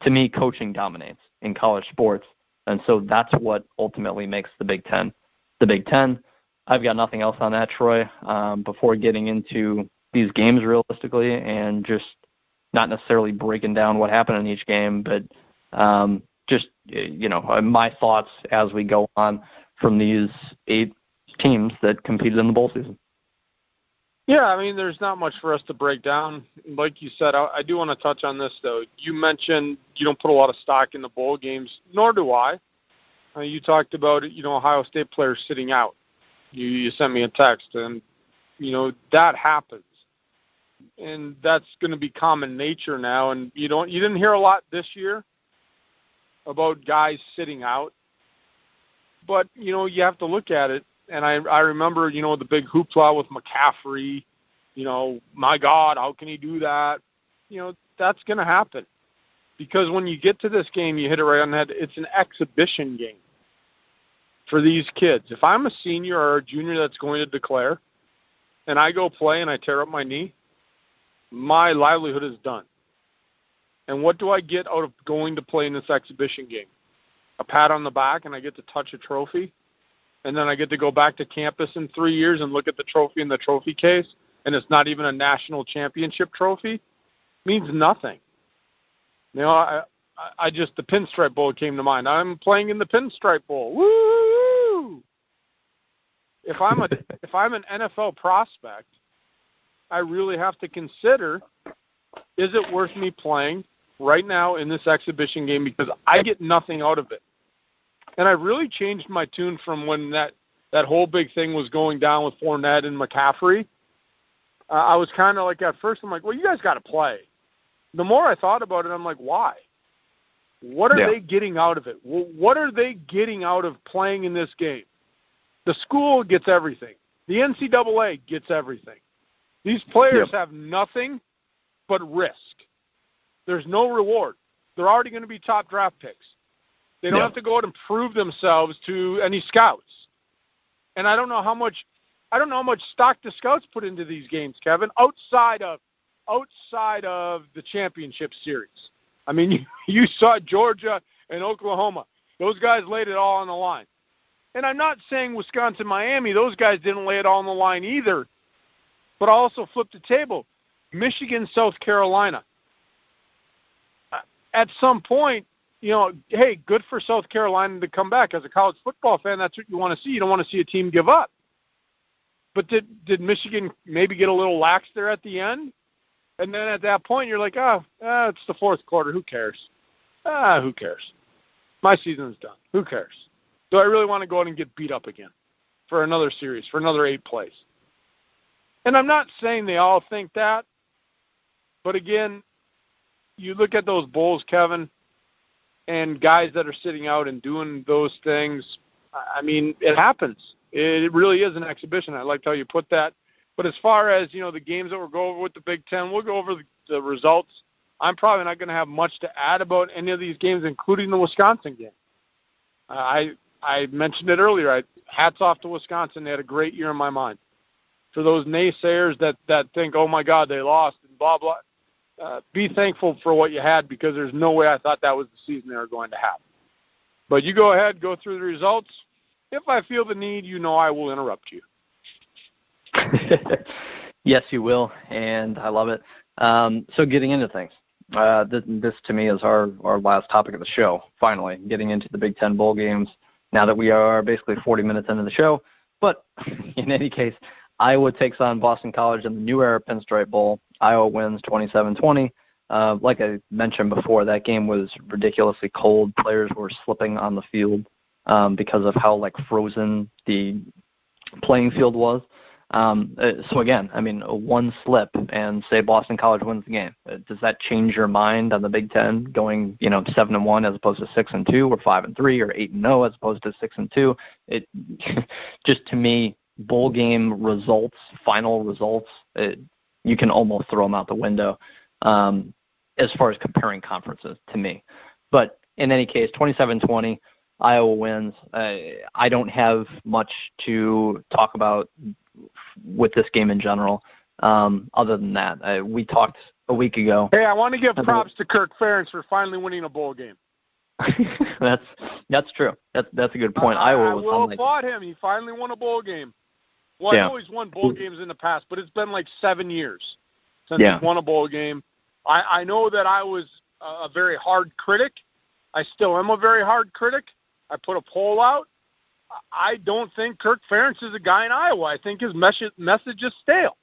To me, coaching dominates in college sports. And so that's what ultimately makes the Big Ten. The Big Ten, I've got nothing else on that, Troy, before getting into these games realistically and just not necessarily breaking down what happened in each game, but just, my thoughts as we go on from these 8 teams that competed in the bowl season. Yeah, I mean, there's not much for us to break down. Like you said, I do want to touch on this, though. You mentioned you don't put a lot of stock in the bowl games, nor do I. You talked about, Ohio State players sitting out. You sent me a text, and, that happens. And that's going to be common nature now. And you didn't hear a lot this year about guys sitting out. But, you have to look at it. And I remember, the big hoopla with McCaffrey, my God, how can he do that? That's going to happen. Because when you get to this game, you hit it right on the head. It's an exhibition game for these kids. If I'm a senior or a junior that's going to declare, and I go play and I tear up my knee, my livelihood is done. And what do I get out of going to play in this exhibition game? A pat on the back, and I get to touch a trophy, and then I get to go back to campus in 3 years and look at the trophy in the trophy case, and it's not even a national championship trophy. It means nothing. You know, I just, the Pinstripe Bowl came to mind. I'm playing in the Pinstripe Bowl. Woo! If I'm an NFL prospect, I really have to consider, is it worth me playing right now in this exhibition game, because I get nothing out of it. And I really changed my tune from when that whole big thing was going down with Fournette and McCaffrey. I was kind of like, at first, I'm like, well, you guys got to play. The more I thought about it, I'm like, why? What are they getting out of it? What are they getting out of playing in this game? The school gets everything. The NCAA gets everything. These players have nothing but risk. There's no reward. They're already going to be top draft picks. They don't have to go out and prove themselves to any scouts. And I don't know how much stock the scouts put into these games, Kevin, outside of the championship series. I mean, you saw Georgia and Oklahoma. Those guys laid it all on the line. And I'm not saying Wisconsin, Miami, those guys didn't lay it all on the line either. But I also flipped the table. Michigan, South Carolina. At some point, you know, hey, good for South Carolina to come back. As a college football fan, that's what you want to see. You don't want to see a team give up. But did Michigan maybe get a little lax there at the end? And then at that point, you're like, it's the fourth quarter. Who cares? Who cares? My season's done. Who cares? Do I really want to go out and get beat up again for another series, for another 8 plays? And I'm not saying they all think that. But again, you look at those bowls, Kevin, and guys that are sitting out and doing those things. I mean, it happens. It really is an exhibition. I liked how you put that. But as far as, you know, the games that we'll go over with the Big Ten, we'll go over the results. I'm probably not going to have much to add about any of these games, including the Wisconsin game. I mentioned it earlier. Hats off to Wisconsin. They had a great year in my mind. For those naysayers that think, oh, my God, they lost and blah, blah, be thankful for what you had, because there's no way I thought that was the season they were going to have. But you go ahead, go through the results. If I feel the need, you know I will interrupt you. Yes, you will, and I love it. So getting into things, this to me is our last topic of the show, finally, getting into the Big Ten bowl games now that we are basically 40 minutes into the show. But in any case, Iowa takes on Boston College in the New Era Pinstripe Bowl. Iowa wins 27-20. Like I mentioned before, that game was ridiculously cold. Players were slipping on the field because of how frozen the playing field was. So again, I memean, one slip and say Boston College wins the game. Does that change your mind on the Big Ten going 7-1 as opposed to 6-2, or 5-3, or 8-0 as opposed to 6-2? It just, to me, bowl game results, final results, you can almost throw them out the window as far as comparing conferences to me. But in any case, 27-20, Iowa wins. I don't have much to talk about with this game in general other than that. We talked a week ago. Hey, I want to give props to Kirk Ferentz for finally winning a bowl game. That's true. That's a good point. Iowa was I will applaud him. He finally won a bowl game. Well, I know he's won bowl games in the past, but it's been 7 years since he's won a bowl game. I know that I was a very hard critic. I still am a very hard critic. I put a poll out. I don't think Kirk Ferentz is a guy in Iowa. I think his message is stale.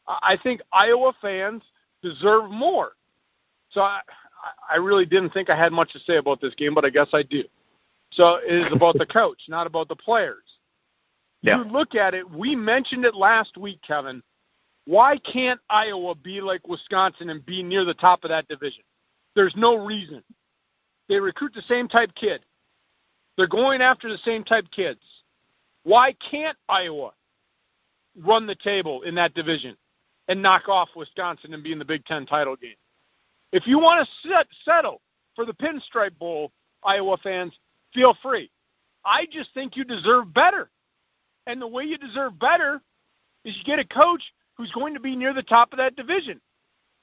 I think Iowa fans deserve more. So I really didn't think I had much to say about this game, but I guess I do. So it is about the coach, not about the players. Yeah. You look at it, we mentioned it last week, Kevin. Why can't Iowa be like Wisconsin and be near the top of that division? There's no reason. They recruit the same type kid. They're going after the same type kids. Why can't Iowa run the table in that division and knock off Wisconsin and be in the Big Ten title game? If you want to settle for the Pinstripe Bowl, Iowa fans, feel free. I just think you deserve better. And the way you deserve better is you get a coach who's going to be near the top of that division.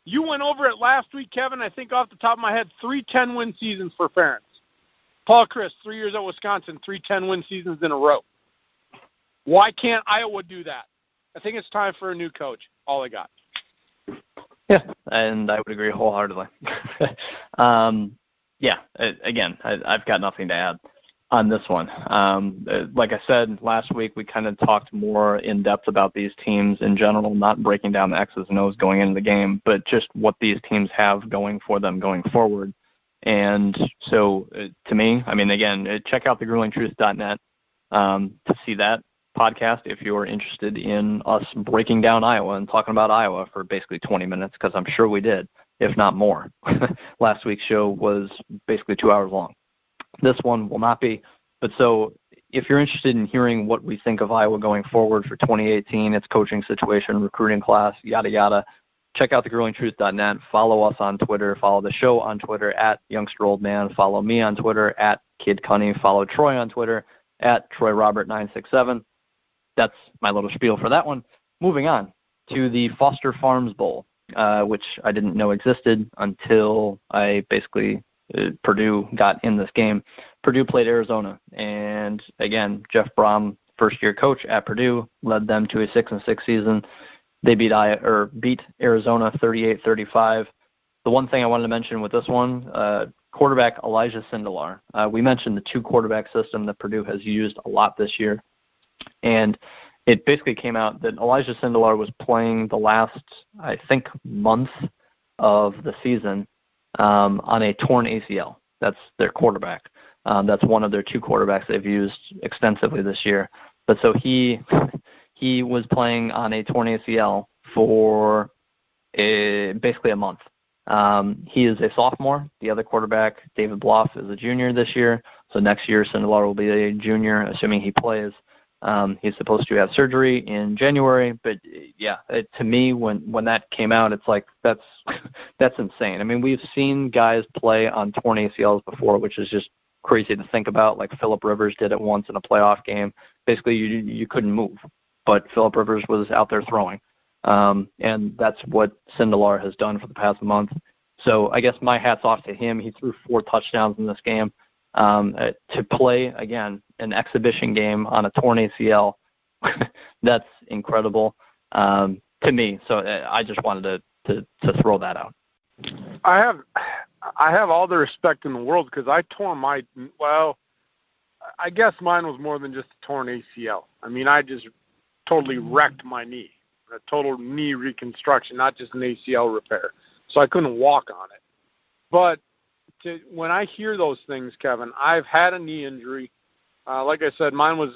You went over it last week, Kevin. I think off the top of my head, 3 10-win seasons for Ferentz. Paul Chryst, 3 years at Wisconsin, 3 10-win seasons in a row. Why can't Iowa do that? I think it's time for a new coach. All I got. Yeah, and I would agree wholeheartedly. Again, I've got nothing to add on this one. Like I said, last week we kind of talked more in depth about these teams in general, not breaking down the X's and O's going into the game, but just what these teams have going for them going forward. And so to me, I mean, again, check out thegruelingtruth.net to see that podcast if you're interested in us breaking down Iowa and talking about Iowa for basically 20 minutes, because I'm sure we did, if not more. Last week's show was basically 2 hours long. This one will not be. But so if you're interested in hearing what we think of Iowa going forward for 2018, its coaching situation, recruiting class, yada, yada, check out thegruelingtruth.net. Follow us on Twitter. Follow the show on Twitter at youngsteroldman. Follow me on Twitter at kidcunny. Follow Troy on Twitter at troyrobert967. That's my little spiel for that one. Moving on to the Foster Farms Bowl, which I didn't know existed until Purdue got in this game. Purdue played Arizona, and again, Jeff Brom, first-year coach at Purdue, led them to a 6-6 season. They beat Arizona 38-35. The one thing I wanted to mention with this one, quarterback Elijah Sindelar. We mentioned the 2-quarterback system that Purdue has used a lot this year, and it basically came out that Elijah Sindelar was playing the last, I think, month of the season on a torn ACL. That's their quarterback. That's one of their 2 quarterbacks they've used extensively this year. But so he was playing on a torn ACL for basically a month. He is a sophomore. The other quarterback, David Bloff, is a junior this year. So next year, Sindelar will be a junior, assuming he plays. He's supposed to have surgery in January, but yeah, to me, when that came out, it's like that's insane. I mean, we've seen guys play on torn ACLs before, which is just crazy to think about. Like Phillip Rivers did it once in a playoff game. Basically, you couldn't move, but Phillip Rivers was out there throwing, and that's what Sindelar has done for the past month. So I guess my hat's off to him. He threw 4 touchdowns in this game. To play, again, an exhibition game on a torn ACL, that's incredible to me. So I just wanted to throw that out. I have all the respect in the world because I tore I guess mine was more than just a torn ACL. I mean, I just totally wrecked my knee, a total knee reconstruction, not just an ACL repair. So I couldn't walk on it. But when I hear those things, Kevin, I've had a knee injury. Like I said, mine was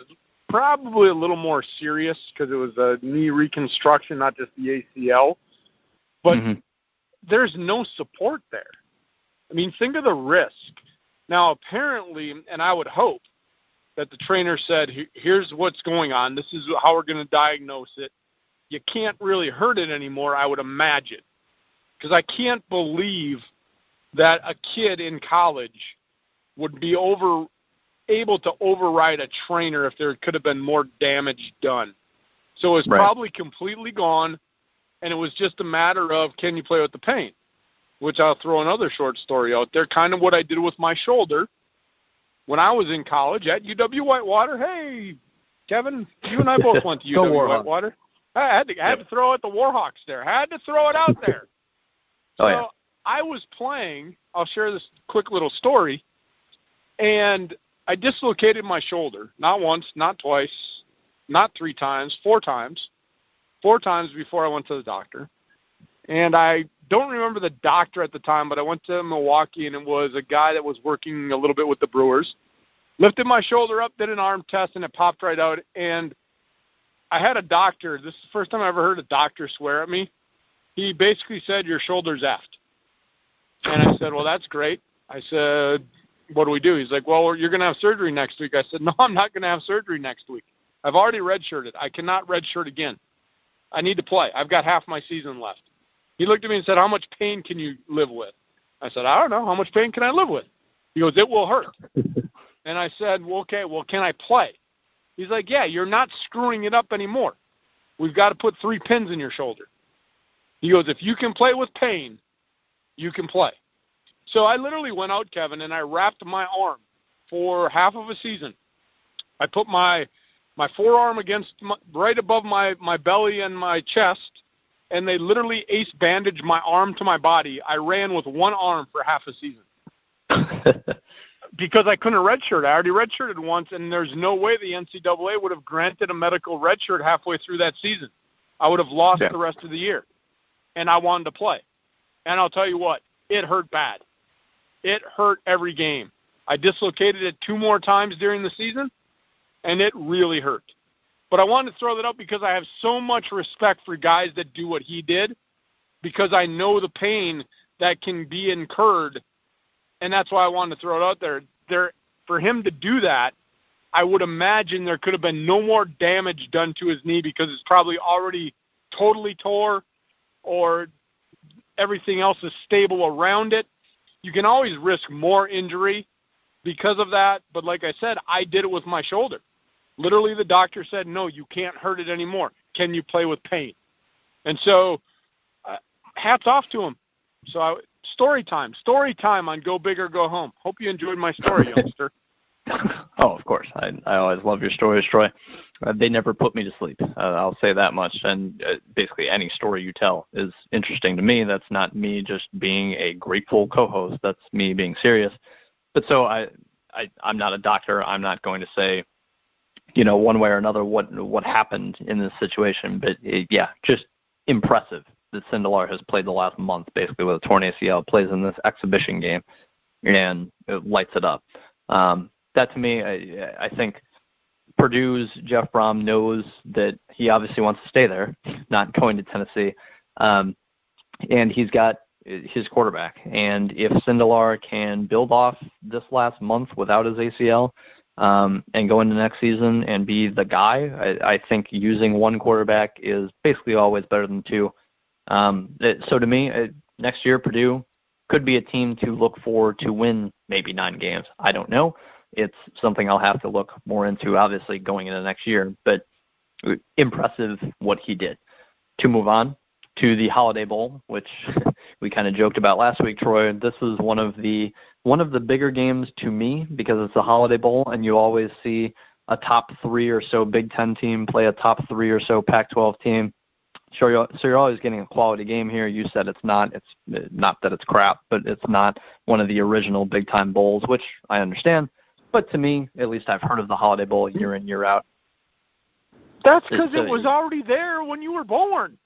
probably a little more serious because it was a knee reconstruction, not just the ACL. But there's no support there. I mean, think of the risk. Now, apparently, and I would hope that the trainer said, here's what's going on. This is how we're going to diagnose it. You can't really hurt it anymore, I would imagine. Because I can't believe that a kid in college would be able to override a trainer if there could have been more damage done. So it was probably completely gone, and it was just a matter of, can you play with the pain? Which I'll throw another short story out there, kind of what I did with my shoulder when I was in college at UW-Whitewater. Hey, Kevin, you and I both went to UW-Whitewater. I had to throw at the Warhawks there. I had to throw it out there. So I was playing, I'll share this quick little story, and I dislocated my shoulder, not once, not twice, not 3 times, 4 times. 4 times before I went to the doctor. And I don't remember the doctor at the time, but I went to Milwaukee, and it was a guy that was working a little bit with the Brewers. Lifted my shoulder up, did an arm test, and it popped right out. And I had a doctor. This is the first time I ever heard a doctor swear at me. He basically said, your shoulder's effed. And I said, well, that's great. I said, what do we do? He's like, well, you're going to have surgery next week. I said, no, I'm not going to have surgery next week. I've already redshirted. I cannot redshirt again. I need to play. I've got half my season left. He looked at me and said, how much pain can you live with? I said, I don't know. How much pain can I live with? He goes, it will hurt. And I said, well, okay, well, can I play? He's like, yeah, you're not screwing it up anymore. we've got to put 3 pins in your shoulder. He goes, if you can play with pain, you can play. So I literally went out, Kevin, and I wrapped my arm for half of a season. I put my forearm against right above my belly and my chest, and they literally ace bandaged my arm to my body. I ran with one arm for half a season. Because I couldn't redshirt. I already redshirted once, and there's no way the NCAA would have granted a medical redshirt halfway through that season. I would have lost the rest of the year, and I wanted to play. And I'll tell you what, it hurt bad. It hurt every game. I dislocated it 2 more times during the season, and it really hurt. But I wanted to throw that up because I have so much respect for guys that do what he did, because I know the pain that can be incurred. And that's why I wanted to throw it out there. For him to do that, I would imagine there could have been no more damage done to his knee because it's probably already totally tore, or everything else is stable around it. You can always risk more injury because of that. But like I said, I did it with my shoulder. Literally, the doctor said, no, you can't hurt it anymore. Can you play with pain? And so hats off to him. So story time on Go Big or Go Home. Hope you enjoyed my story, youngster. Oh, of course. I always love your stories, Troy. They never put me to sleep. I'll say that much. And basically any story you tell is interesting to me. That's not me just being a grateful co-host. That's me being serious. But so I'm not a doctor. I'm not going to say, one way or another what happened in this situation. But, just impressive that Sindelar has played the last month basically with a torn ACL, plays in this exhibition game, and it lights it up. That to me, I think Purdue's Jeff Brom knows that he obviously wants to stay there, not going to Tennessee, and he's got his quarterback. And if Sindelar can build off this last month without his ACL and go into next season and be the guy, I think using one quarterback is basically always better than 2. So to me, next year Purdue could be a team to look for to win maybe 9 games. I don't know. It's something I'll have to look more into, obviously, going into next year. But impressive what he did. To move on to the Holiday Bowl, which we kind of joked about last week, Troy. This was one of the bigger games to me because it's a Holiday Bowl, and you always see a top 3 or so Big Ten team play a top 3 or so Pac-12 team. So you're always getting a quality game here. You said it's not that it's crap, but it's not one of the original big-time bowls, which I understand. But to me, at least I've heard of the Holiday Bowl year in, year out. That's because it was already there when you were born.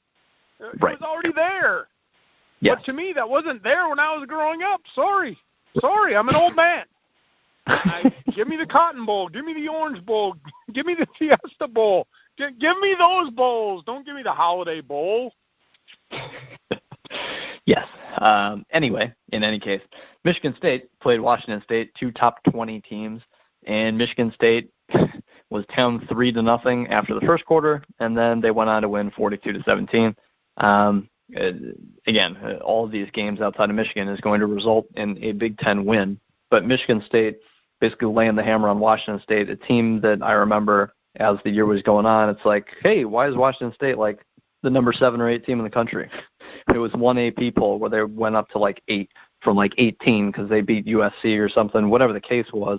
It was already there. Yes. But to me, that wasn't there when I was growing up. Sorry, I'm an old man. Give me the Cotton Bowl. Give me the Orange Bowl. Give me the Fiesta Bowl. Give me those bowls. Don't give me the Holiday Bowl. Yes. Anyway, in any case, Michigan State played Washington State, 2 top 20 teams, and Michigan State was down 3-0 after the first quarter, and then they went on to win 42-17. Again, all of these games outside of Michigan is going to result in a Big Ten win, but Michigan State basically laying the hammer on Washington State, a team that I remember as the year was going on. It's like, hey, why is Washington State like the number 7 or 8 team in the country? It was one AP poll where they went up to like 8 from like 18 because they beat USC or something, whatever the case was.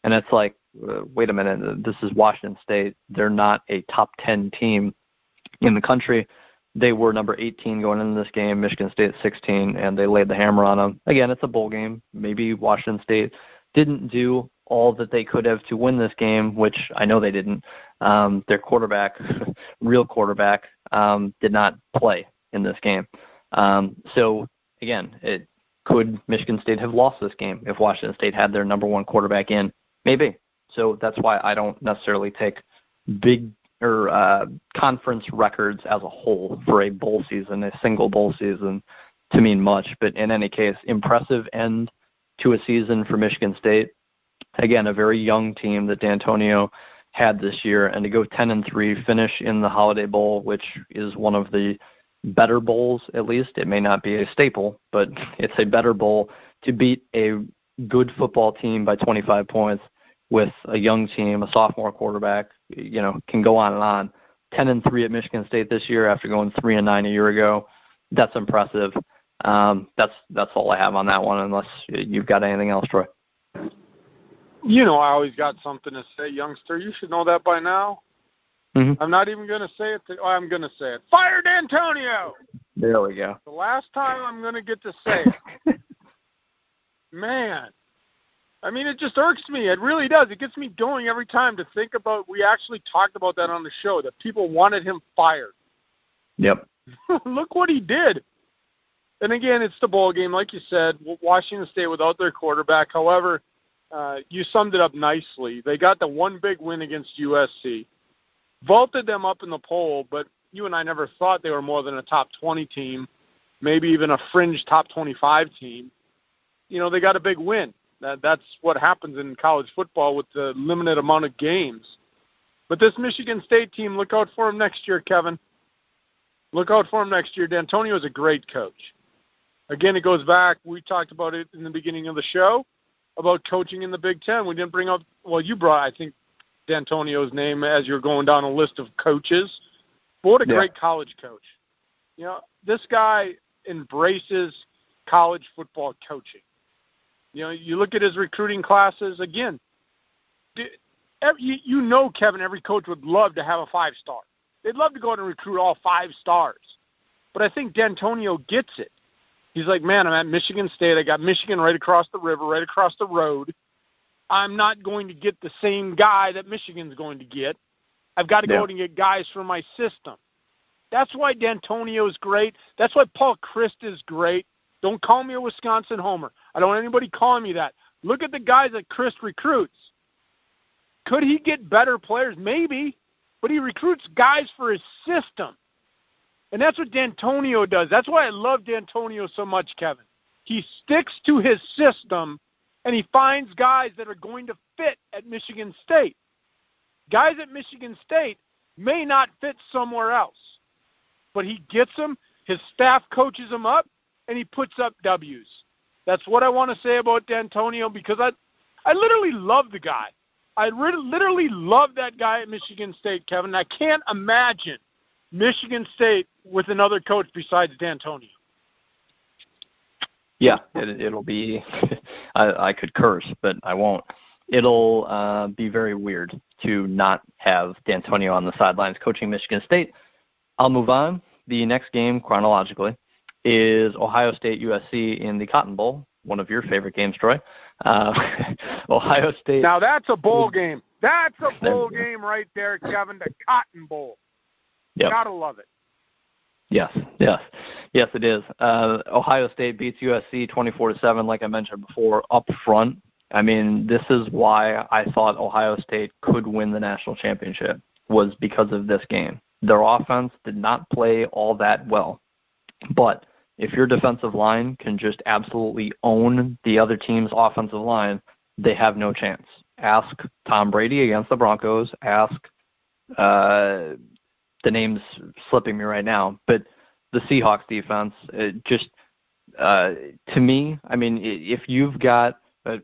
And it's like, wait a minute, this is Washington State. They're not a top 10 team in the country. They were number 18 going into this game, Michigan State 16, and they laid the hammer on them. Again, it's a bowl game. Maybe Washington State didn't do all that they could have to win this game, which I know they didn't. Their quarterback, real quarterback, did not play in this game. So, again, could Michigan State have lost this game if Washington State had their number 1 quarterback in? Maybe. So that's why I don't necessarily take big or conference records as a whole for a bowl season, a single bowl season, to mean much. But in any case, impressive end to a season for Michigan State. Again, a very young team that Dantonio had this year, and to go 10-3, finish in the Holiday Bowl, which is one of the better bowls, at least. It may not be a staple, but it's a better bowl to beat a good football team by 25 points with a young team, a sophomore quarterback, can go on and on. 10-3 at Michigan State this year after going 3-9 a year ago. That's impressive. That's all I have on that one, unless you've got anything else, Troy. I always got something to say, youngster. You should know that by now. Mm-hmm. I'm not even going to say it. I'm going to say it. Fire Dantonio! There we go. The last time I'm going to get to say it. Man. I mean, it just irks me. It really does. It gets me going every time to think about, we actually talked about that on the show, that people wanted him fired. Yep. Look what he did. And again, it's the bowl game. Like you said, Washington State without their quarterback. However, you summed it up nicely. They got the one big win against USC, vaulted them up in the poll, but you and I never thought they were more than a top 20 team, maybe even a fringe top 25 team. They got a big win. That's what happens in college football with the limited amount of games. But this Michigan State team, look out for them next year, Kevin. Look out for them next year. Dantonio is a great coach. Again, it goes back, we talked about it in the beginning of the show, about coaching in the Big Ten. We didn't bring up, you brought, I think, Dantonio's name as you're going down a list of coaches. But what a great college coach. This guy embraces college football coaching. You look at his recruiting classes, again, Kevin, every coach would love to have a 5-star. They'd love to go out and recruit all 5 stars. But I think Dantonio gets it. He's like, man, I'm at Michigan State. I got Michigan right across the river, right across the road. I'm not going to get the same guy that Michigan's going to get. I've got to go out and get guys for my system. That's why Dantonio is great. That's why Paul Christ is great. Don't call me a Wisconsin homer. I don't want anybody calling me that. Look at the guys that Christ recruits. Could he get better players? Maybe. But he recruits guys for his system. And that's what Dantonio does. That's why I love Dantonio so much, Kevin. He sticks to his system, and he finds guys that are going to fit at Michigan State. Guys at Michigan State may not fit somewhere else. But he gets them, his staff coaches them up, and he puts up W's. That's what I want to say about Dantonio, because I literally love the guy. I literally love that guy at Michigan State, Kevin. I can't imagine Michigan State with another coach besides Dantonio. Yeah, it'll be I could curse, but I won't. It'll be very weird to not have Dantonio on the sidelines coaching Michigan State. I'll move on. The next game, chronologically, is Ohio State USC in the Cotton Bowl, one of your favorite games, Troy. Ohio State. Now that's a bowl game. That's a bowl game right there, Kevin, the Cotton Bowl. Yep. Gotta love it. Yes, it is. Ohio State beats USC 24-7, like I mentioned before, up front. I mean, this is why I thought Ohio State could win the national championship, was because of this game. Their offense did not play all that well, but if your defensive line can just absolutely own the other team's offensive line, they have no chance. Ask Tom Brady against the Broncos. Ask the name's slipping me right now, but the Seahawks defense, to me, I mean, if you've got,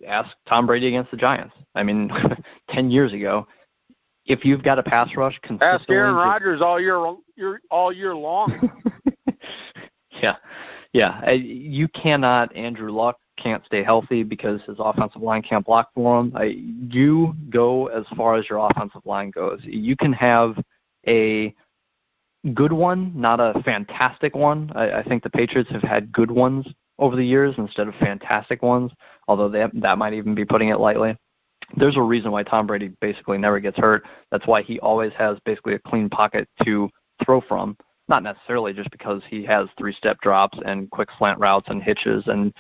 ask Tom Brady against the Giants. I mean, 10 years ago, if you've got a pass rush consistently. Ask Aaron Rodgers all year long. Yeah. You cannot, Andrew Luck can't stay healthy because his offensive line can't block for him. You go as far as your offensive line goes. You can have a good one, not a fantastic one. I think the Patriots have had good ones over the years instead of fantastic ones, although that might even be putting it lightly. There's a reason why Tom Brady basically never gets hurt. That's why he always has basically a clean pocket to throw from, not necessarily just because he has 3-step drops and quick slant routes and hitches and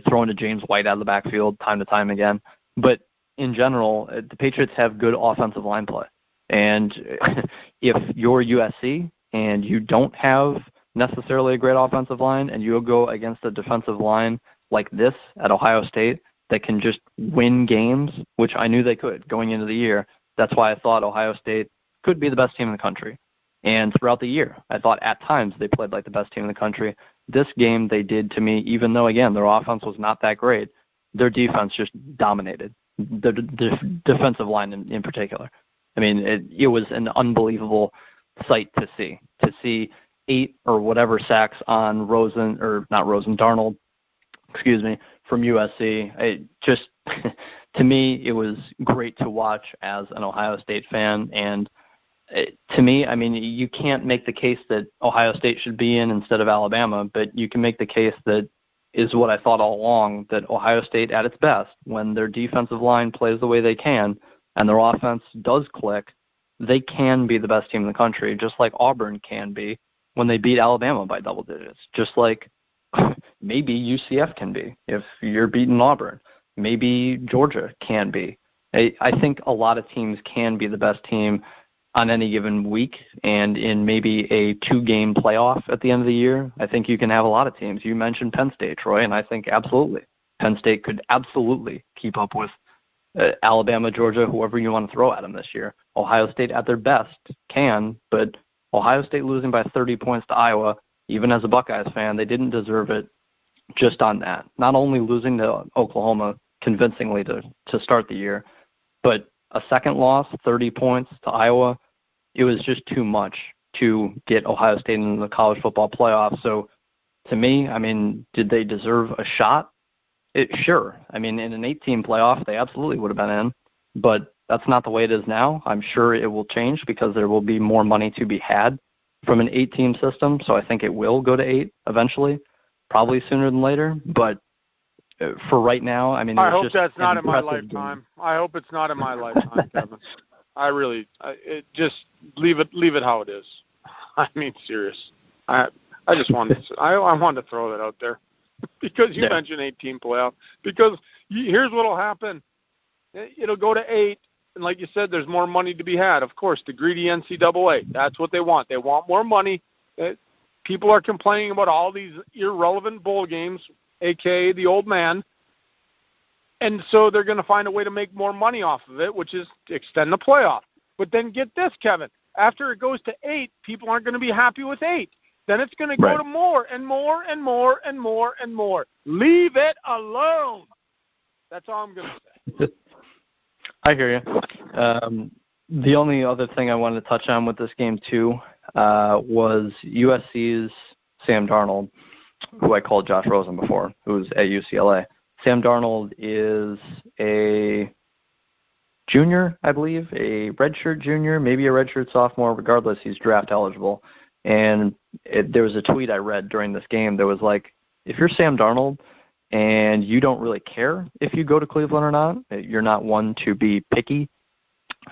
throwing to James White out of the backfield time to time again. But in general, the Patriots have good offensive line play. And if you're USC and you don't have necessarily a great offensive line and you'll go against a defensive line like this at Ohio State that can just win games, which I knew they could going into the year, that's why I thought Ohio State could be the best team in the country. And throughout the year, I thought at times they played like the best team in the country. This game they did to me, even though, again, their offense was not that great, their defense just dominated, the defensive line in particular. I mean, it was an unbelievable sight to see 8 or whatever sacks on Darnold, from USC. It just, to me, it was great to watch as an Ohio State fan. And to me, I mean, you can't make the case that Ohio State should be in instead of Alabama, but you can make the case that is what I thought all along, that Ohio State at its best, when their defensive line plays the way they can and their offense does click, they can be the best team in the country, just like Auburn can be when they beat Alabama by double digits, just like maybe UCF can be if you're beating Auburn. Maybe Georgia can be. I think a lot of teams can be the best team on any given week, and in maybe a 2-game playoff at the end of the year, I think you can have a lot of teams. You mentioned Penn State, Troy, and I think absolutely. Penn State could absolutely keep up with Alabama, Georgia, whoever you want to throw at them this year. Ohio State at their best can, but Ohio State losing by 30 points to Iowa, even as a Buckeyes fan, they didn't deserve it just on that. Not only losing to Oklahoma convincingly to start the year, but a second loss, 30 points to Iowa, it was just too much to get Ohio State into the college football playoff. So to me, I mean, did they deserve a shot? Sure. I mean, in an 8-team playoff, they absolutely would have been in, but that's not the way it is now. I'm sure it will change because there will be more money to be had from an 8-team system, so I think it will go to 8 eventually, probably sooner than later. But for right now, I mean, I hope that's not in my lifetime. I hope it's not in my lifetime, Kevin. Just leave it how it is. I mean, serious. I just wanted to throw that out there because you mentioned 8-team playoff. Because here's what'll happen: it'll go to 8, and like you said, there's more money to be had. Of course, the greedy NCAA. That's what they want. They want more money. People are complaining about all these irrelevant bowl games, aka the old man. And so they're going to find a way to make more money off of it, which is to extend the playoff. But then get this, Kevin. After it goes to 8, people aren't going to be happy with 8. Then it's going to go to more and more and more and more and more. Leave it alone. That's all I'm going to say. I hear you. The only other thing I wanted to touch on with this game, too, was USC's Sam Darnold, who I called Josh Rosen before, who's at UCLA. Sam Darnold is a junior, I believe, a redshirt junior, maybe a redshirt sophomore. Regardless, he's draft eligible. And there was a tweet I read during this game that was like, if you're Sam Darnold and you don't really care if you go to Cleveland or not, you're not one to be picky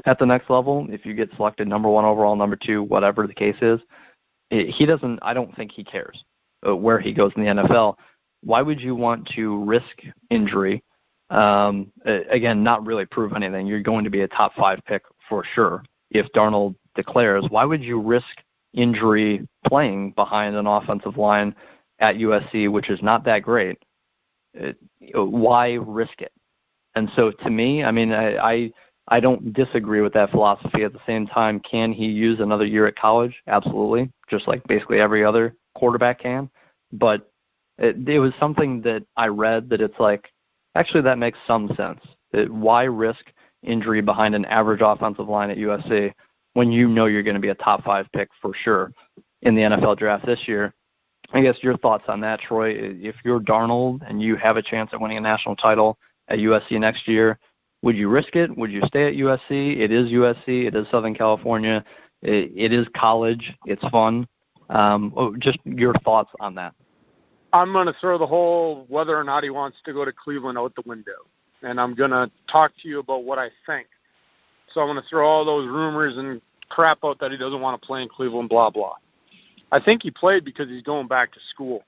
at the next level. If you get selected number 1 overall, number 2, whatever the case is, I don't think he cares where he goes in the NFL. Why would you want to risk injury? Again, not really prove anything. You're going to be a top 5 pick for sure. If Darnold declares, why would you risk injury playing behind an offensive line at USC, which is not that great? Why risk it? And so to me, I mean, I don't disagree with that philosophy. At the same time, can he use another year at college? Absolutely, just like basically every other quarterback can. But it was something that I read that it's like, actually that makes some sense. Why risk injury behind an average offensive line at USC when you know you're going to be a top 5 pick for sure in the NFL draft this year? I guess your thoughts on that, Troy. If you're Darnold and you have a chance at winning a national title at USC next year, would you risk it? Would you stay at USC? It is USC. It is Southern California. It is college. It's fun. Just your thoughts on that. I'm going to throw the whole whether or not he wants to go to Cleveland out the window. And I'm going to talk to you about what I think. So I'm going to throw all those rumors and crap out that he doesn't want to play in Cleveland, blah, blah. I think he played because he's going back to school.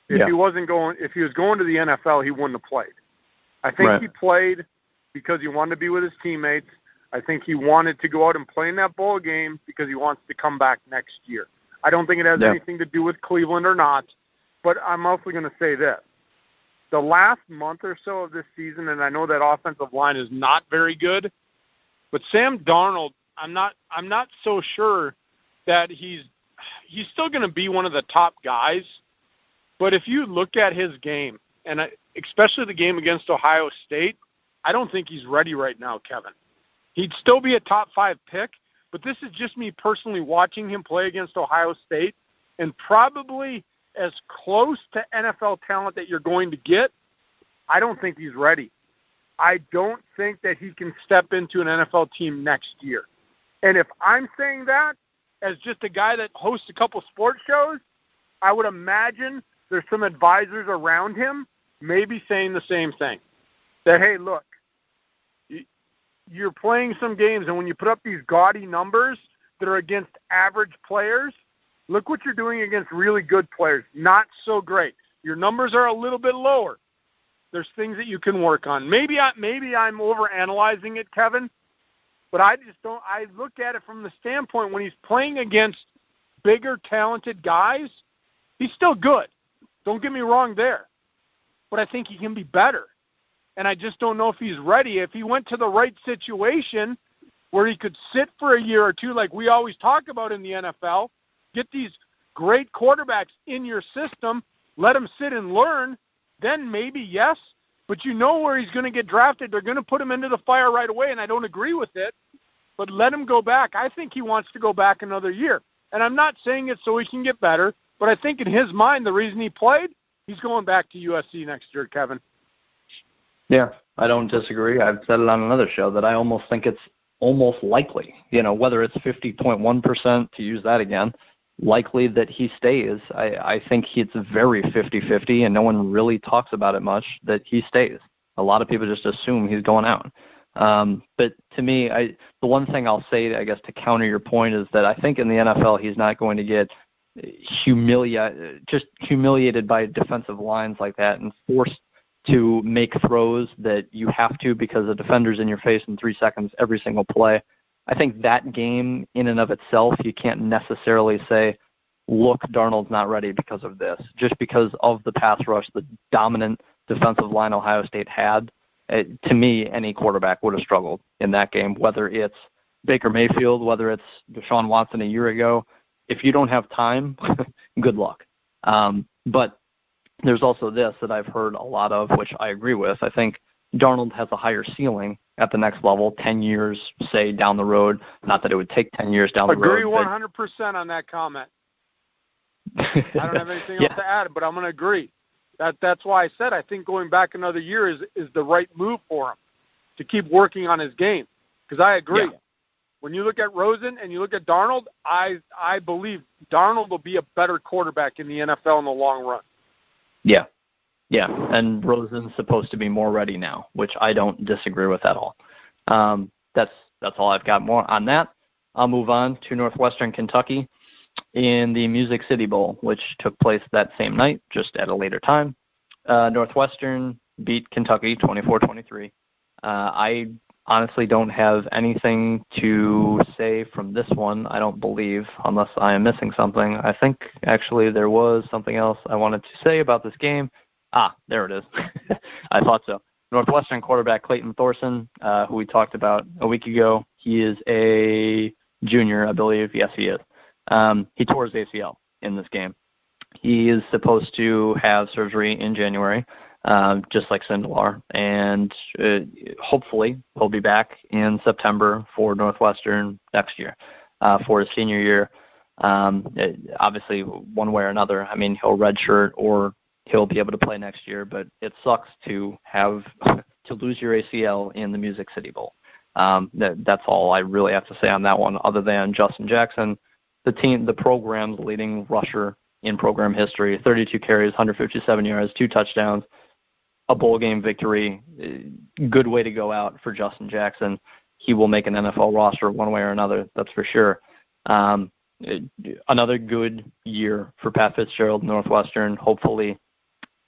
If he was going to the NFL, he wouldn't have played. I think he played because he wanted to be with his teammates. I think he wanted to go out and play in that bowl game because he wants to come back next year. I don't think it has anything to do with Cleveland or not. But I'm also going to say this. The last month or so of this season, and I know that offensive line is not very good, but Sam Darnold, I'm not so sure that he's still going to be one of the top guys. But if you look at his game, and especially the game against Ohio State, I don't think he's ready right now, Kevin. He'd still be a top 5 pick, but this is just me personally watching him play against Ohio State, and probably as close to NFL talent that you're going to get, I don't think he's ready. I don't think that he can step into an NFL team next year. And if I'm saying that as just a guy that hosts a couple sports shows, I would imagine there's some advisors around him maybe saying the same thing. That, hey, look, you're playing some games, and when you put up these gaudy numbers that are against average players, look what you're doing against really good players. Not so great. Your numbers are a little bit lower. There's things that you can work on. Maybe I'm overanalyzing it, Kevin, but I just don't. I look at it from the standpoint when he's playing against bigger, talented guys, he's still good. Don't get me wrong there, but I think he can be better. And I just don't know if he's ready. If he went to the right situation where he could sit for a year or two, like we always talk about in the NFL, get these great quarterbacks in your system, let them sit and learn, then maybe yes, but you know where he's going to get drafted. They're going to put him into the fire right away, and I don't agree with it, but let him go back. I think he wants to go back another year. And I'm not saying it so he can get better, but I think in his mind, the reason he played, he's going back to USC next year, Kevin. Yeah, I don't disagree. I've said it on another show that I almost think it's almost likely, whether it's 50.1%, to use that again, likely that he stays. I think it's very 50-50, and no one really talks about it much, that he stays. A lot of people just assume he's going out. But to me, the one thing I'll say, I guess, to counter your point is that I think in the NFL he's not going to get humiliated by defensive lines like that and forced to make throws that you have to because the defender's in your face in 3 seconds every single play. I think that game in and of itself, you can't necessarily say, look, Darnold's not ready because of this. Just because of the pass rush, the dominant defensive line Ohio State had, to me, any quarterback would have struggled in that game, whether it's Baker Mayfield, whether it's Deshaun Watson a year ago. If you don't have time, good luck. But there's also this that I've heard a lot of, which I agree with. I think Darnold has a higher ceiling at the next level, 10 years, say, down the road. Not that it would take 10 years down the road. Agree 100% on that comment. I don't have anything else to add, but I'm going to agree. That's why I said I think going back another year is the right move for him to keep working on his game. Because I agree. Yeah. When you look at Rosen and you look at Darnold, I believe Darnold will be a better quarterback in the NFL in the long run. Yeah. Yeah, and Rosen's supposed to be more ready now, which I don't disagree with at all. That's all I've got more on that. I'll move on to Northwestern Kentucky in the Music City Bowl, which took place that same night, just at a later time. Northwestern beat Kentucky 24-23. I honestly don't have anything to say from this one, I don't believe, unless I am missing something. I think, actually, there was something else I wanted to say about this game. There it is. I thought so. Northwestern quarterback Clayton Thorson, who we talked about a week ago, he is a junior, I believe. Yes, he is. He tore his ACL in this game. He is supposed to have surgery in January, just like Sindelar, and hopefully he'll be back in September for Northwestern next year, for his senior year. Obviously, one way or another, I mean, he'll redshirt or he'll be able to play next year, but it sucks to have to lose your ACL in the Music City Bowl. That's all I really have to say on that one, other than Justin Jackson, the program's leading rusher in program history, 32 carries, 157 yards, 2 touchdowns, a bowl game victory. Good way to go out for Justin Jackson. He will make an NFL roster one way or another, that's for sure. Another good year for Pat Fitzgerald, Northwestern. Hopefully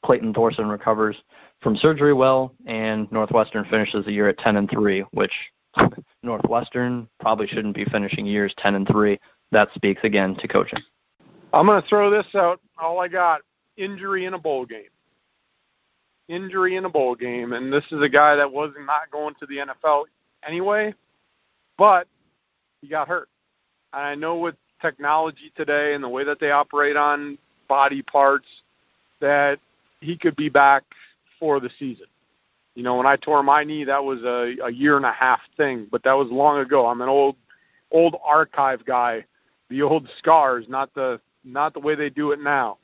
Clayton Thorson recovers from surgery well, and Northwestern finishes the year at 10-3, which Northwestern probably shouldn't be finishing years 10-3. That speaks again to coaching. I'm going to throw this out. All I got, injury in a bowl game. Injury in a bowl game, and this is a guy that was not going to the NFL anyway, but he got hurt. And I know with technology today and the way that they operate on body parts that he could be back for the season. You know, when I tore my knee, that was a year and a half thing, but that was long ago. I'm an old old archive guy, the old scars, not the way they do it now.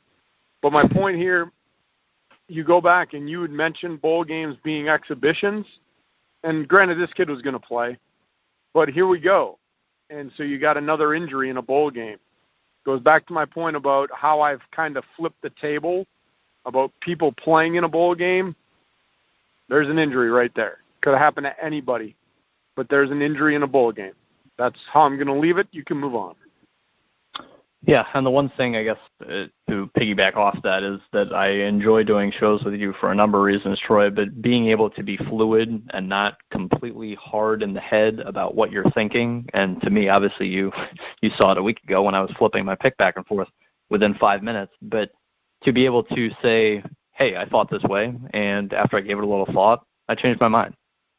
But my point here, you go back and you had mentioned bowl games being exhibitions, and granted this kid was going to play, but here we go. And so you got another injury in a bowl game. Goes back to my point about how I've kind of flipped the table about people playing in a bowl game. There's an injury right there. Could have happened to anybody, but there's an injury in a bowl game. That's how I'm going to leave it. You can move on. Yeah, and the one thing, I guess, to piggyback off that is that I enjoy doing shows with you for a number of reasons, Troy, but being able to be fluid and not completely hard in the head about what you're thinking. And to me, obviously, you saw it a week ago when I was flipping my pick back and forth within 5 minutes. But to be able to say, hey, I thought this way, and after I gave it a little thought, I changed my mind.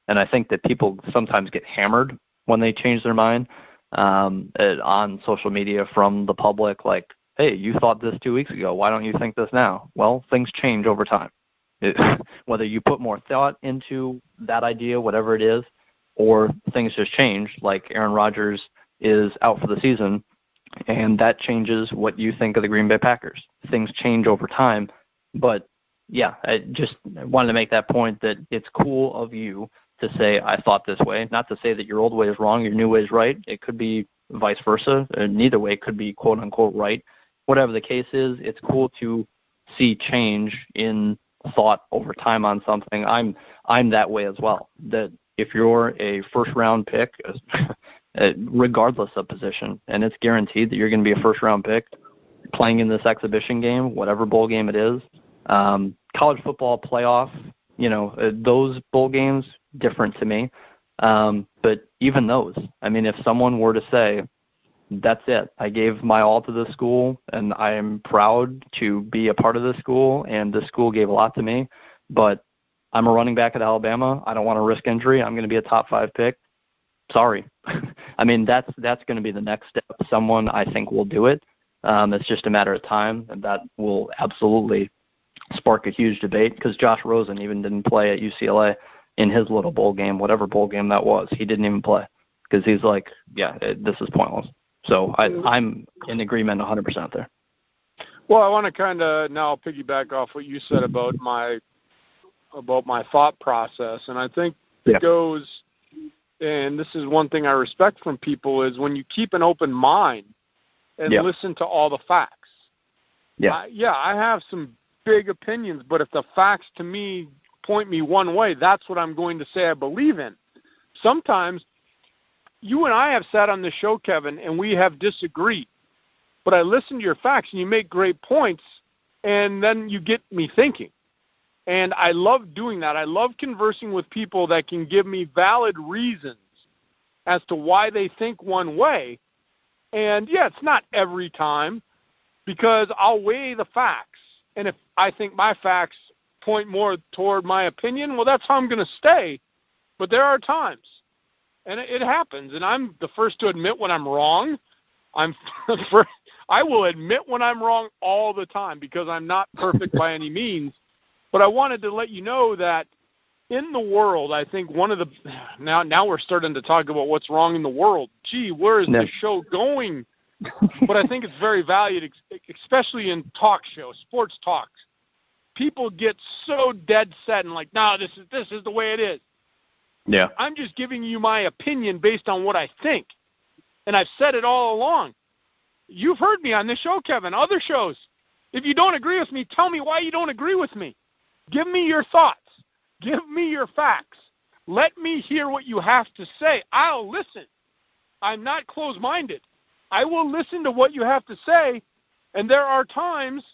And I think that people sometimes get hammered when they change their mind. On social media from the public, like, hey, you thought this 2 weeks ago. Why don't you think this now? Well, things change over time. Whether you put more thought into that idea, whatever it is, or things just change, like Aaron Rodgers is out for the season, and that changes what you think of the Green Bay Packers. Things change over time. But, yeah, I just wanted to make that point that it's cool of you to say, I thought this way, not to say that your old way is wrong, your new way is right. It could be vice versa. Neither way could be quote unquote right. Whatever the case is, it's cool to see change in thought over time on something. I'm that way as well. That if you're a first round pick, regardless of position, and it's guaranteed that you're going to be a first round pick playing in this exhibition game, whatever bowl game it is, college football playoff, those bowl games, different to me. But even those, I mean, if someone were to say, that's it, I gave my all to this school and I am proud to be a part of this school and this school gave a lot to me, but I'm a running back at Alabama, I don't want to risk injury, I'm going to be a top 5 pick. Sorry. I mean, that's going to be the next step. Someone, I think, will do it. It's just a matter of time, and that will absolutely spark a huge debate because Josh Rosen even didn't play at UCLA in his little bowl game, whatever bowl game that was. He didn't even play because he's like, this is pointless. So I'm in agreement 100% there. Well, I want to kind of now piggyback off what you said about my thought process, and I think it goes, and this is one thing I respect from people, is when you keep an open mind and listen to all the facts. I have some big opinions, but if the facts to me point me one way, that's what I'm going to say I believe in. Sometimes you and I have sat on this show, Kevin, and we have disagreed, but I listen to your facts and you make great points, and then you get me thinking. And I love doing that. I love conversing with people that can give me valid reasons as to why they think one way. And, it's not every time, because I'll weigh the facts. And if I think my facts point more toward my opinion, well, that's how I'm going to stay. But there are times, and it happens, and I'm the first to admit when I'm wrong. I will admit when I'm wrong all the time because I'm not perfect by any means. But I wanted to let you know that in the world, I think one of the – now we're starting to talk about what's wrong in the world. Gee, where is the show going? But I think it's very valued, especially in talk shows, sports talks. People get so dead set and like, no, this is the way it is. Yeah. I'm just giving you my opinion based on what I think. And I've said it all along. You've heard me on this show, Kevin, other shows. If you don't agree with me, tell me why you don't agree with me. Give me your thoughts. Give me your facts. Let me hear what you have to say. I'll listen. I'm not closed-minded. I will listen to what you have to say, and there are times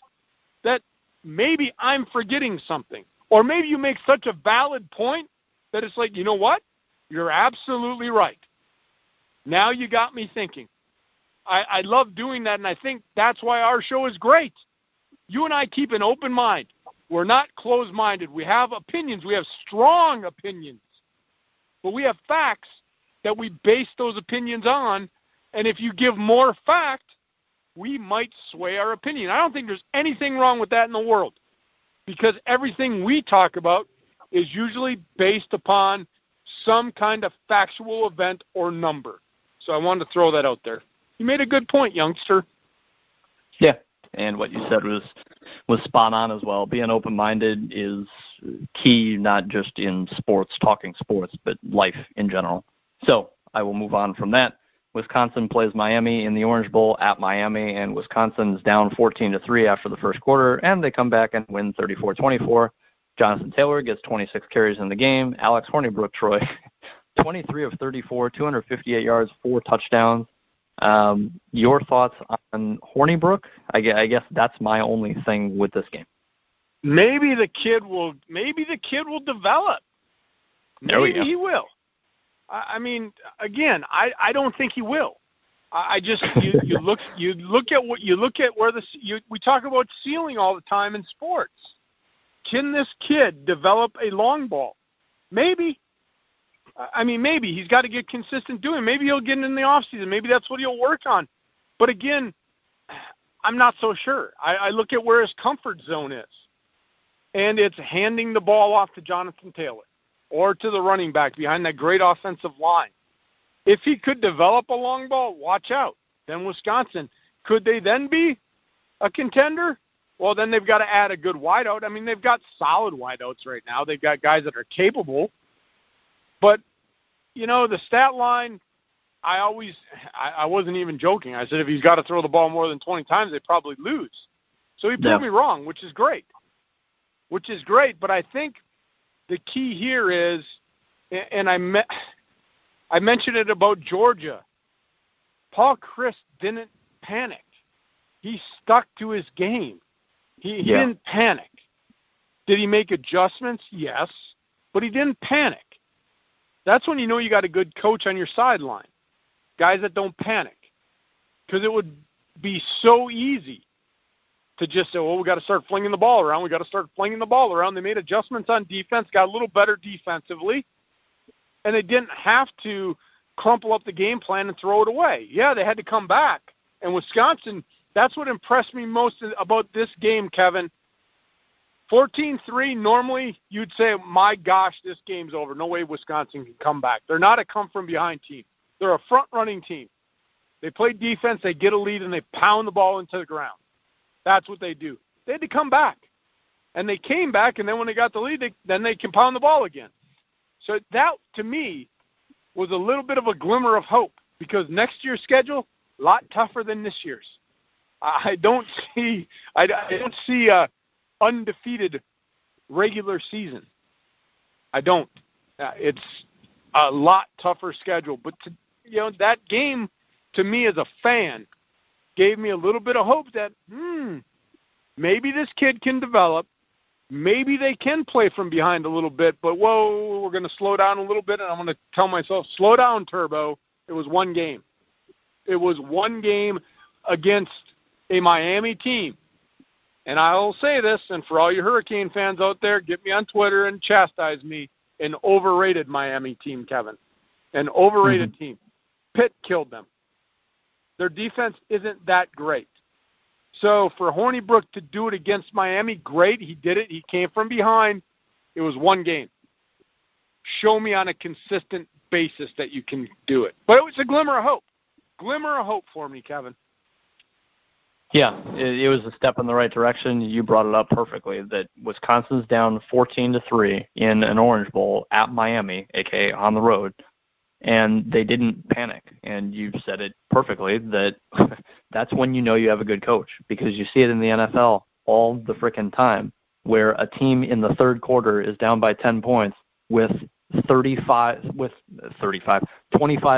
that maybe I'm forgetting something, or maybe you make such a valid point that it's like, you know what? You're absolutely right. Now you got me thinking. I love doing that, and I think that's why our show is great. You and I keep an open mind. We're not closed-minded. We have opinions. We have strong opinions. But we have facts that we base those opinions on, and if you give more fact, we might sway our opinion. I don't think there's anything wrong with that in the world, because everything we talk about is usually based upon some kind of factual event or number. So I wanted to throw that out there. You made a good point, youngster. Yeah, and what you said was spot on as well. Being open-minded is key, not just in sports, talking sports, but life in general. So I will move on from that. Wisconsin plays Miami in the Orange Bowl at Miami, and Wisconsin's down 14-3 after the first quarter, and they come back and win 34-24. Jonathan Taylor gets 26 carries in the game. Alex Hornibrook, Troy, 23 of 34, 258 yards, 4 touchdowns. Your thoughts on Hornibrook? I guess that's my only thing with this game. Maybe the kid will develop. Maybe he will. I mean, again, I don't think he will. I just you look at where we talk about ceiling all the time in sports. Can this kid develop a long ball? Maybe. I mean, maybe he's got to get consistent doing it. Maybe he'll get in the off season. Maybe that's what he'll work on. But again, I'm not so sure. I look at where his comfort zone is, and it's handing the ball off to Jonathan Taylor or to the running back behind that great offensive line. If he could develop a long ball, watch out. Then Wisconsin, could they then be a contender? Well, then they've got to add a good wideout. I mean, they've got solid wideouts right now. They've got guys that are capable. But, you know, the stat line, I wasn't even joking. I said if he's got to throw the ball more than 20 times, they probably lose. So he proved me wrong, which is great. But I think the key here is, and I mentioned it about Georgia, Paul Chryst didn't panic. He stuck to his game. He didn't panic. Did he make adjustments? Yes. But he didn't panic. That's when you know you got a good coach on your sideline. Guys that don't panic. Because it would be so easy to just say, well, we got to start flinging the ball around. They made adjustments on defense, got a little better defensively, and they didn't have to crumple up the game plan and throw it away. Yeah, they had to come back. And Wisconsin, that's what impressed me most about this game, Kevin. 14-3, normally you'd say, my gosh, this game's over. No way Wisconsin can come back. They're not a come-from-behind team. They're a front-running team. They play defense, they get a lead, and they pound the ball into the ground. That's what they do. They had to come back. And they came back, and then when they got the lead, then they can pound the ball again. So that, to me, was a little bit of a glimmer of hope because next year's schedule, a lot tougher than this year's. I don't see a undefeated regular season. I don't. It's a lot tougher schedule. But, that game, to me as a fan, gave me a little bit of hope that, maybe this kid can develop. Maybe they can play from behind a little bit, but, whoa, we're going to slow down a little bit, and I'm going to tell myself, slow down, Turbo. It was one game. It was one game against a Miami team. And I'll say this, and for all you Hurricane fans out there, get me on Twitter and chastise me, an overrated Miami team, Kevin. An overrated team. Pitt killed them. Their defense isn't that great. So for Hornibrook to do it against Miami, great. He did it. He came from behind. It was one game. Show me on a consistent basis that you can do it. But it was a glimmer of hope. Glimmer of hope for me, Kevin. Yeah, it was a step in the right direction. You brought it up perfectly, that Wisconsin's down 14-3 in an Orange Bowl at Miami, a.k.a. on the road, and they didn't panic. And you said it perfectly, that that's when you know you have a good coach, because you see it in the NFL all the frickin' time, where a team in the third quarter is down by 10 points with 25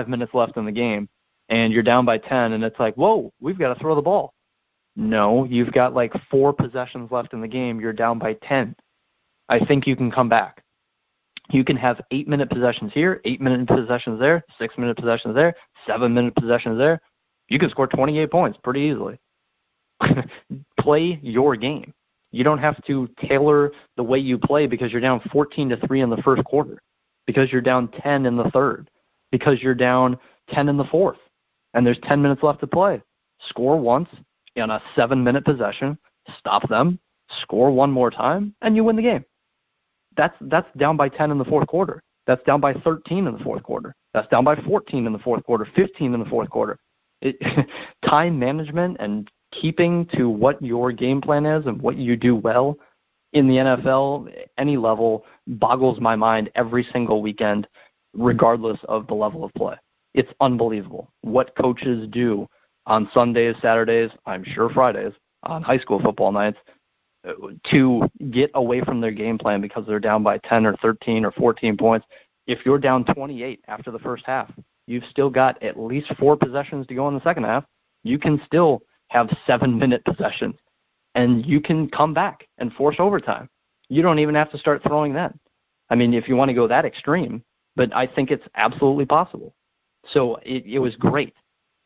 minutes left in the game, and you're down by 10, and it's like, whoa, we've got to throw the ball. No, you've got like 4 possessions left in the game. You're down by 10. I think you can come back. You can have 8-minute possessions here, 8-minute possessions there, 6-minute possessions there, 7-minute possessions there. You can score 28 points pretty easily. Play your game. You don't have to tailor the way you play because you're down 14-3 in the first quarter, because you're down 10 in the third, because you're down 10 in the fourth, and there's 10 minutes left to play. Score once in a 7-minute possession, stop them, score one more time, and you win the game. That's down by 10 in the fourth quarter. That's down by 13 in the fourth quarter. That's down by 14 in the fourth quarter, 15 in the fourth quarter. Time management and keeping to what your game plan is and what you do well in the NFL, any level, boggles my mind every single weekend, regardless of the level of play. It's unbelievable what coaches do on Sundays, Saturdays, I'm sure Fridays, on high school football nights, to get away from their game plan because they're down by 10 or 13 or 14 points. If you're down 28 after the first half, you've still got at least 4 possessions to go in the second half. You can still have 7-minute possessions, and you can come back and force overtime. You don't even have to start throwing then. I mean, if you want to go that extreme, but I think it's absolutely possible. So it was great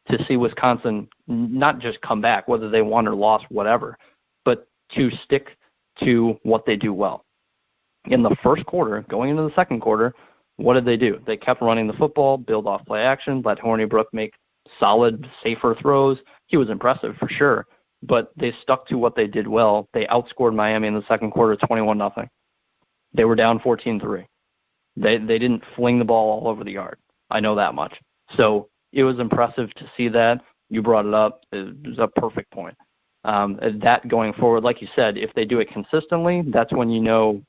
to see Wisconsin not just come back, whether they won or lost, whatever, but to stick to what they do well. In the first quarter, going into the second quarter, what did they do? They kept running the football, build off play action, let Hornibrook make solid, safer throws. He was impressive for sure, but they stuck to what they did well. They outscored Miami in the second quarter 21-0. They were down 14-3. They didn't fling the ball all over the yard. I know that much. So it was impressive to see that. You brought it up. It was a perfect point. That going forward, like you said, if they do it consistently, that's when you know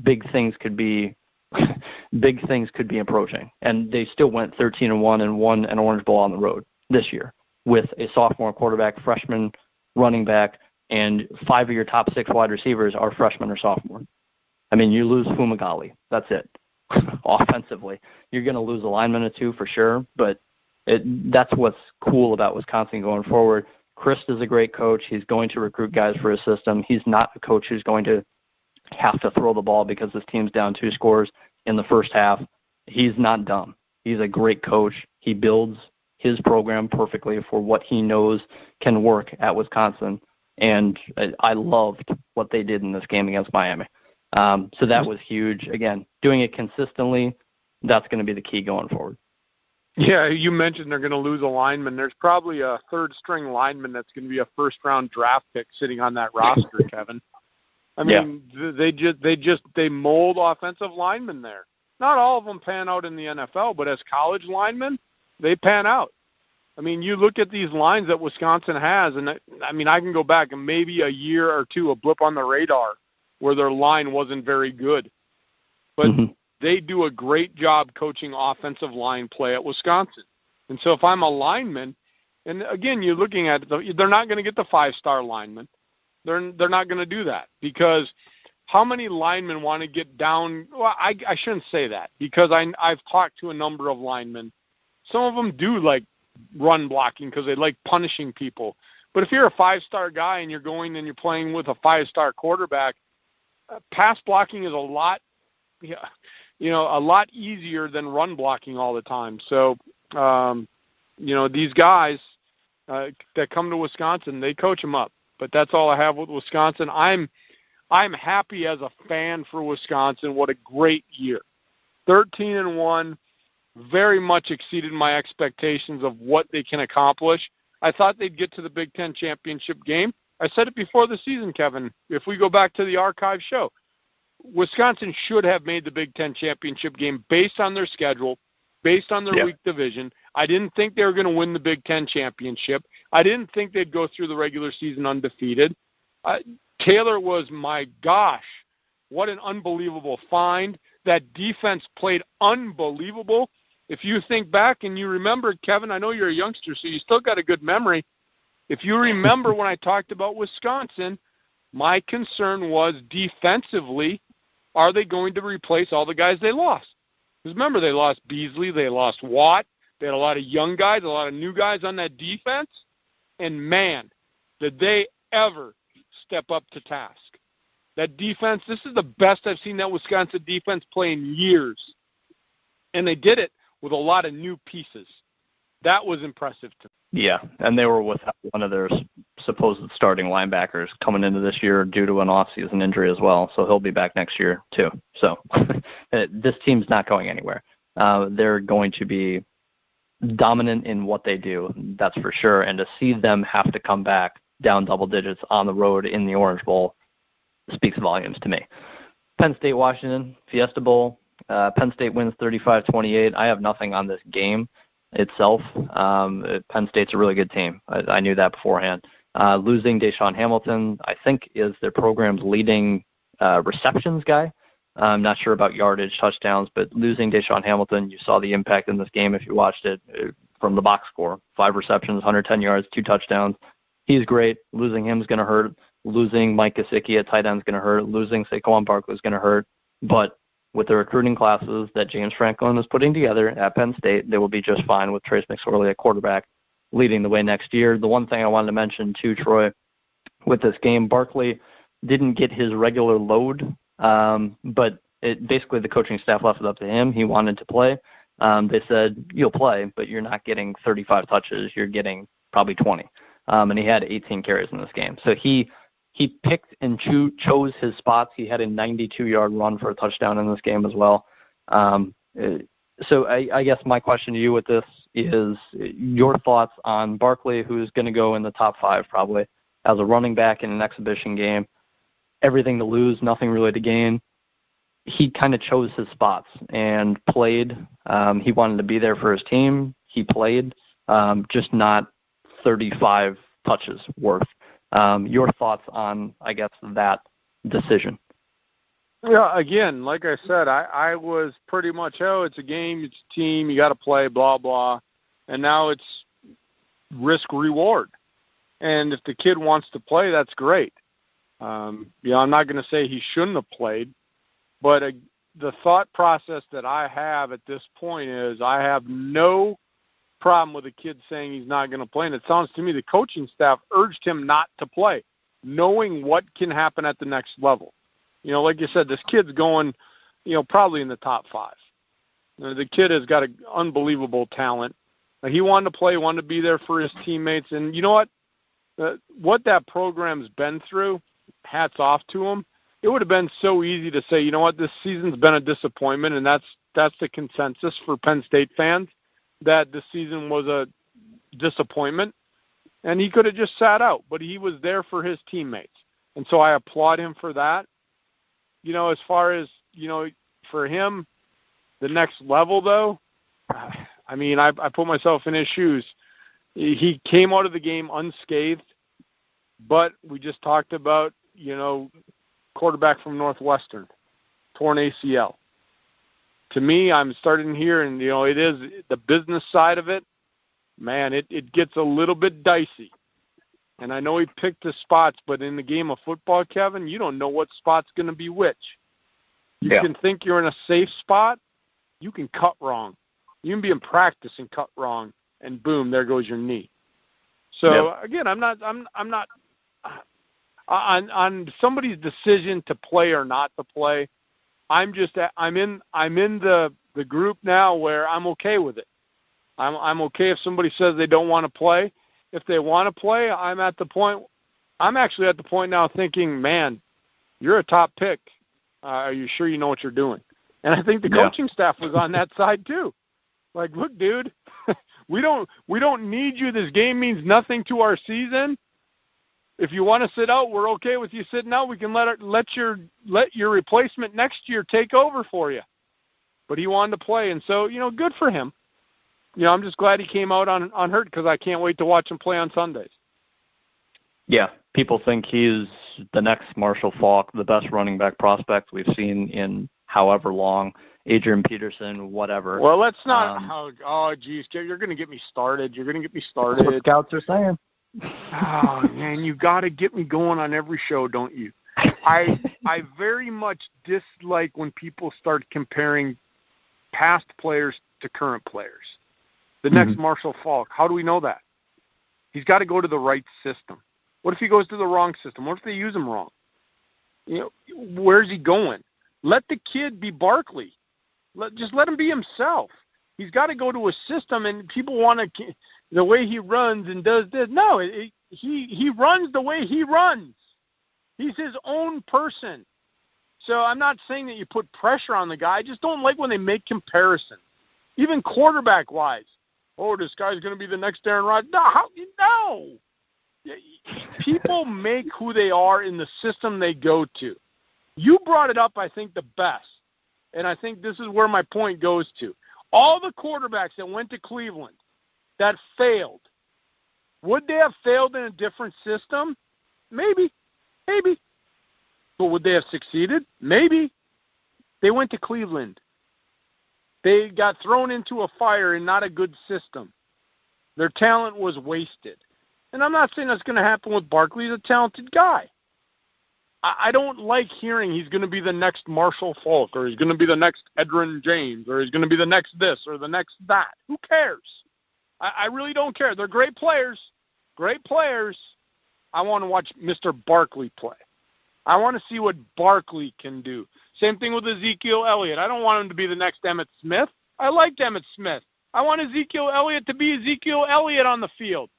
big things could be approaching. And they still went 13-1 and won an Orange Bowl on the road this year with a sophomore quarterback, freshman running back, and 5 of your top 6 wide receivers are freshmen or sophomore. I mean, you lose Fumagalli. That's it. Offensively, you're going to lose a lineman or 2 for sure, but that's what's cool about Wisconsin going forward. Chris is a great coach. He's going to recruit guys for his system. He's not a coach who's going to have to throw the ball because his team's down 2 scores in the first half. He's not dumb. He's a great coach. He builds his program perfectly for what he knows can work at Wisconsin, and I loved what they did in this game against Miami. So that was huge. Again, doing it consistently, that's going to be the key going forward. Yeah, you mentioned they're going to lose a lineman. There's probably a third-string lineman that's going to be a first-round draft pick sitting on that roster, Kevin. I mean, they mold offensive linemen there. Not all of them pan out in the NFL, but as college linemen, they pan out. I mean, you look at these lines that Wisconsin has, and I mean, I can go back and maybe a year or 2, a blip on the radar where their line wasn't very good. But they do a great job coaching offensive line play at Wisconsin. And so if I'm a lineman, and again, you're looking at it, they're not going to get the 5-star lineman. They're not going to do that because how many linemen want to get down? Well, I shouldn't say that because I've talked to a number of linemen. Some of them do like run blocking because they like punishing people. But if you're a 5-star guy and you're going and you're playing with a 5-star quarterback, pass blocking is a lot easier than run blocking all the time. So, these guys that come to Wisconsin, they coach them up. But that's all I have with Wisconsin. I'm happy as a fan for Wisconsin. What a great year. 13-1, very much exceeded my expectations of what they can accomplish. I thought they'd get to the Big Ten championship game. I said it before the season, Kevin. If we go back to the archive show, Wisconsin should have made the Big Ten championship game based on their schedule, based on their weak division. I didn't think they were going to win the Big Ten championship. I didn't think they'd go through the regular season undefeated. Taylor was, my gosh, what an unbelievable find. That defense played unbelievable. If you think back and you remember, Kevin, I know you're a youngster, so you still got a good memory. If you remember when I talked about Wisconsin, my concern was defensively, are they going to replace all the guys they lost? Because remember, they lost Beasley, they lost Watt, they had a lot of young guys, a lot of new guys on that defense, and man, did they ever step up to task. That defense, this is the best I've seen that Wisconsin defense play in years. And they did it with a lot of new pieces. That was impressive to me. Yeah, and they were without one of their supposed starting linebackers coming into this year due to an off-season injury as well, so he'll be back next year too. So this team's not going anywhere. They're going to be dominant in what they do, that's for sure, and to see them have to come back down double digits on the road in the Orange Bowl speaks volumes to me. Penn State, Washington, Fiesta Bowl, Penn State wins 35-28. I have nothing on this game itself. Penn State's a really good team. I knew that beforehand. Losing Deshaun Hamilton, I think, is their program's leading receptions guy. I'm not sure about yardage, touchdowns, but losing Deshaun Hamilton, you saw the impact in this game if you watched it from the box score. 5 receptions, 110 yards, 2 touchdowns. He's great. Losing him is going to hurt. Losing Mike Gesicki at tight end is going to hurt. Losing Saquon Barkley is going to hurt. But with the recruiting classes that James Franklin is putting together at Penn State, they will be just fine with Trace McSorley at quarterback leading the way next year. The one thing I wanted to mention too, Troy, with this game, Barkley didn't get his regular load, but basically the coaching staff left it up to him. He wanted to play. They said, you'll play, but you're not getting 35 touches. You're getting probably 20. And he had 18 carries in this game. So he picked and chose his spots. He had a 92-yard run for a touchdown in this game as well. So I guess my question to you with this is your thoughts on Barkley, who's going to go in the top 5 probably as a running back in an exhibition game. Everything to lose, nothing really to gain. He kind of chose his spots and played. He wanted to be there for his team. He played, just not 35 touches worth. Your thoughts on, I guess, that decision? Yeah, again, like I said, I was pretty much, it's a game, it's a team, you got to play, blah, blah. And now it's risk-reward. And if the kid wants to play, that's great. I'm not going to say he shouldn't have played, but the thought process that I have at this point is I have no problem with a kid saying he's not going to play. And it sounds to me the coaching staff urged him not to play, knowing what can happen at the next level. Like you said, this kid's going, probably in the top 5. The kid has got an unbelievable talent. He wanted to play, wanted to be there for his teammates. And you know what? What that program's been through, hats off to him. It would have been so easy to say, you know what, this season's been a disappointment, and that's the consensus for Penn State fans, that this season was a disappointment. And he could have just sat out, but he was there for his teammates. And so I applaud him for that. As far as, for him, the next level, though, I put myself in his shoes. He came out of the game unscathed, but we just talked about, quarterback from Northwestern, torn ACL. To me, I'm starting here, and, it is the business side of it. Man, it gets a little bit dicey. And I know he picked his spots, but in the game of football, Kevin, you don't know what spot's going to be which. You can think you're in a safe spot. You can cut wrong. You can be in practice and cut wrong, and boom, there goes your knee. So again, I'm not on somebody's decision to play or not to play. I'm in the group now where I'm okay with it. I'm okay if somebody says they don't want to play. If they want to play, I'm actually at the point now thinking, man, you're a top pick. Are you sure you know what you're doing? And I think the coaching staff was on that side too. Like, look, dude, we don't need you. This game means nothing to our season. If you want to sit out, we're okay with you sitting out. We can let your replacement next year take over for you. But he wanted to play, and so good for him. I'm just glad he came out unhurt because I can't wait to watch him play on Sundays. Yeah, people think he's the next Marshall Faulk, the best running back prospect we've seen in however long. Adrian Peterson, whatever. Well, let's not. Oh, geez, you're going to get me started. That's what scouts are saying. Oh, man, you got to get me going on every show, don't you? I very much dislike when people start comparing past players to current players. The next Marshall Faulk. How do we know that? He's got to go to the right system. What if he goes to the wrong system? What if they use him wrong? Where's he going? Let the kid be Barkley. Just let him be himself. He's got to go to a system, and people want to the way he runs and does this. No, he runs the way he runs. He's his own person. So I'm not saying that you put pressure on the guy. I just don't like when they make comparisons, even quarterback-wise. Oh, this guy's going to be the next Aaron Rodgers. No. People make who they are in the system they go to. You brought it up, I think, the best. and I think this is where my point goes to. All the quarterbacks that went to Cleveland that failed, would they have failed in a different system? Maybe. But would they have succeeded? Maybe. They went to Cleveland. They got thrown into a fire in not a good system. Their talent was wasted. And I'm not saying that's going to happen with Barkley. He's a talented guy. I don't like hearing he's going to be the next Marshall Faulk, or he's going to be the next Edgerrin James, or he's going to be the next this or the next that. Who cares? I really don't care. They're great players. Great players. I want to watch Mr. Barkley play. I want to see what Barkley can do. Same thing with Ezekiel Elliott. I don't want him to be the next Emmitt Smith. I liked Emmitt Smith. I want Ezekiel Elliott to be Ezekiel Elliott on the field.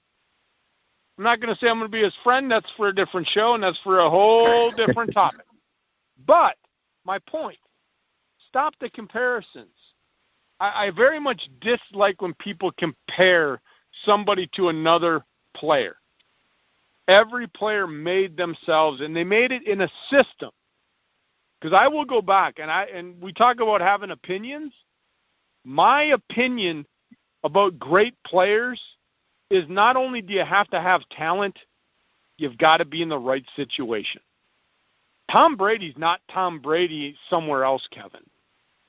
I'm not going to say I'm going to be his friend. That's for a different show, and that's for a whole different topic. But my point, stop the comparisons. I very much dislike when people compare somebody to another player. Every player made themselves, and they made it in a system. Because I will go back, and we talk about having opinions. My opinion about great players is not only do you have to have talent, you've got to be in the right situation. Tom Brady's not Tom Brady somewhere else, Kevin.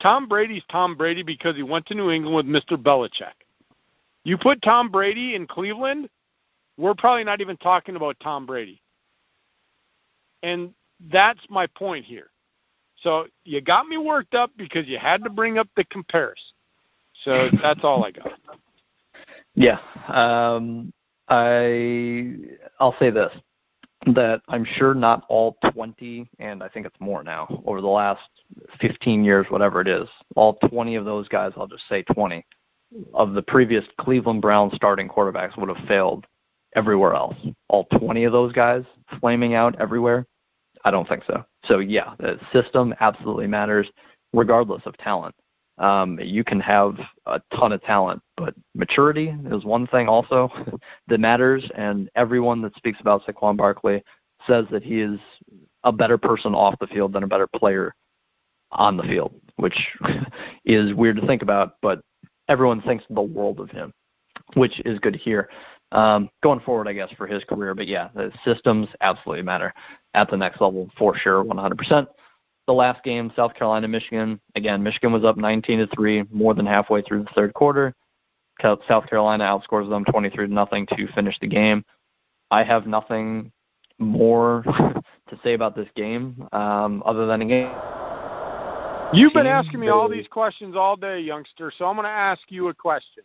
Tom Brady's Tom Brady because he went to New England with Mr. Belichick. You put Tom Brady in Cleveland, we're probably not even talking about Tom Brady. And that's my point here. So you got me worked up because you had to bring up the comparison. So that's all I got. Yeah. I'll say this, that I'm sure not all 20, and I think it's more now, over the last 15 years, whatever it is, all 20 of those guys, I'll just say 20, of the previous Cleveland Browns starting quarterbacks would have failed everywhere else. All 20 of those guys flaming out everywhere? I don't think so. So, yeah, the system absolutely matters regardless of talent. You can have a ton of talent, but maturity is one thing also that matters, and everyone that speaks about Saquon Barkley says that he is a better person off the field than a better player on the field, which is weird to think about, but everyone thinks the world of him, which is good to hear. Going forward, I guess, for his career, but yeah, the systems absolutely matter at the next level for sure, 100%. The last game, South Carolina, Michigan. Again, Michigan was up 19-3, more than halfway through the third quarter. South Carolina outscores them 23-0 to finish the game. I have nothing more to say about this game other than again. You've been asking me all these questions all day, youngster, so I'm going to ask you a question.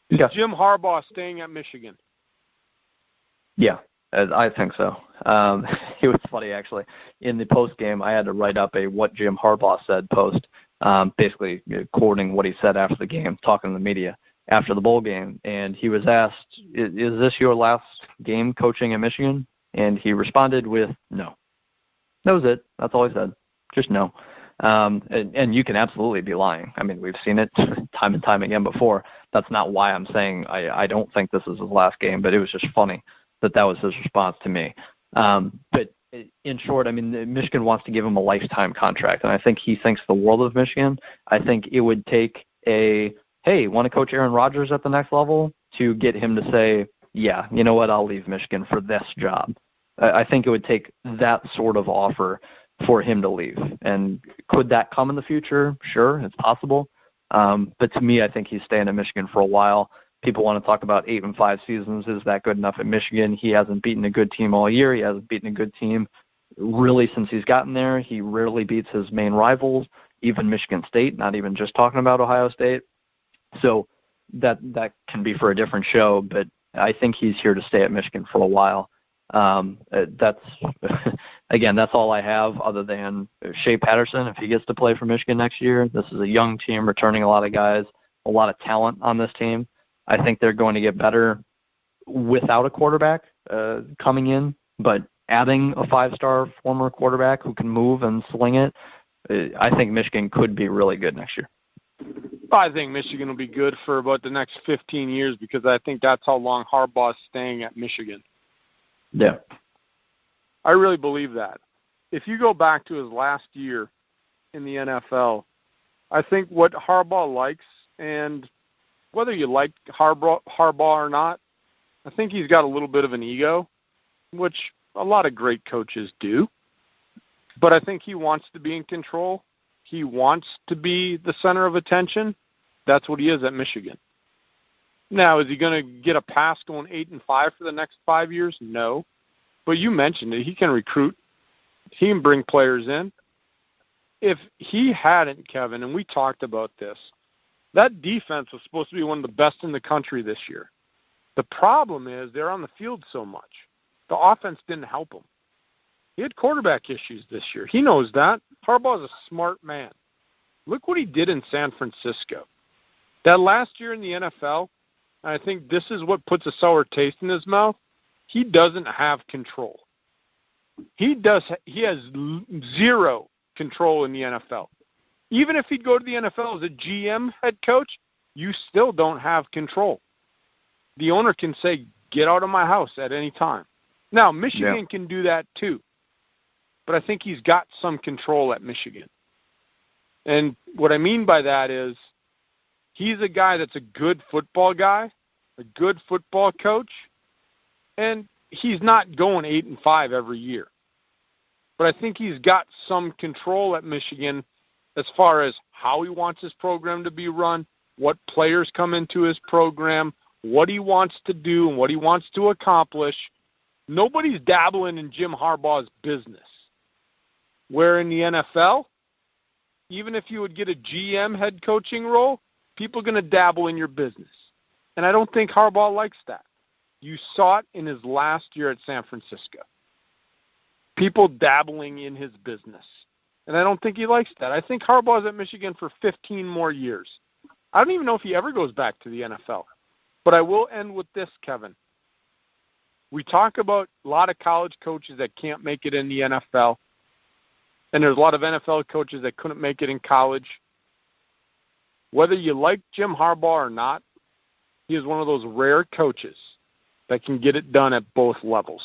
Is Jim Harbaugh staying at Michigan? Yeah. I think so. It was funny, actually. In the post game, I had to write up a what Jim Harbaugh said post, basically quoting what he said after the game, talking to the media after the bowl game. And he was asked, is this your last game coaching at Michigan? And he responded with no. That was it. That's all he said. Just no. And you can absolutely be lying. I mean, we've seen it time and time again before. That's not why I'm saying I don't think this is his last game, but it was just funny that was his response to me. But in short, I mean, Michigan wants to give him a lifetime contract, and I think he thinks the world of Michigan. I think it would take hey, want to coach Aaron Rodgers at the next level to get him to say, yeah, you know what, I'll leave Michigan for this job. I think it would take that sort of offer for him to leave. And could that come in the future? Sure, it's possible. But to me, I think he's staying at Michigan for a while. People want to talk about 8-5 seasons. Is that good enough at Michigan? He hasn't beaten a good team all year. He hasn't beaten a good team really since he's gotten there. He rarely beats his main rivals, even Michigan State, not even just talking about Ohio State. So that can be for a different show, but I think he's here to stay at Michigan for a while. That's all I have other than Shea Patterson. If he gets to play for Michigan next year, this is a young team returning a lot of guys, a lot of talent on this team. I think they're going to get better without a quarterback coming in, but adding a 5-star former quarterback who can move and sling it, I think Michigan could be really good next year. I think Michigan will be good for about the next 15 years because I think that's how long Harbaugh's staying at Michigan. Yeah. I really believe that. If you go back to his last year in the NFL, I think what Harbaugh likes, and whether you like Harbaugh or not, I think he's got a little bit of an ego, which a lot of great coaches do. But I think he wants to be in control. He wants to be the center of attention. That's what he is at Michigan. Now, is he going to get a pass going 8-5 for the next 5 years? No. But you mentioned it. He can recruit. He can bring players in. If he hadn't, Kevin, and we talked about this, that defense was supposed to be one of the best in the country this year. The problem is they're on the field so much. The offense didn't help him. He had quarterback issues this year. He knows that. Harbaugh's a smart man. Look what he did in San Francisco. That last year in the NFL, I think this is what puts a sour taste in his mouth. He doesn't have control. He has zero control in the NFL. Even if he'd go to the NFL as a GM head coach, you still don't have control. The owner can say, get out of my house at any time. Now, Michigan can do that too. But I think he's got some control at Michigan. And what I mean by that is he's a guy that's a good football guy, a good football coach, and he's not going 8-5 every year. But I think he's got some control at Michigan as far as how he wants his program to be run, what players come into his program, what he wants to do and what he wants to accomplish. Nobody's dabbling in Jim Harbaugh's business. Where in the NFL, even if you would get a GM head coaching role, people are going to dabble in your business. And I don't think Harbaugh likes that. You saw it in his last year at San Francisco. People dabbling in his business. And I don't think he likes that. I think Harbaugh's at Michigan for 15 more years. I don't even know if he ever goes back to the NFL. But I will end with this, Kevin. We talk about a lot of college coaches that can't make it in the NFL. And there's a lot of NFL coaches that couldn't make it in college. Whether you like Jim Harbaugh or not, he is one of those rare coaches that can get it done at both levels.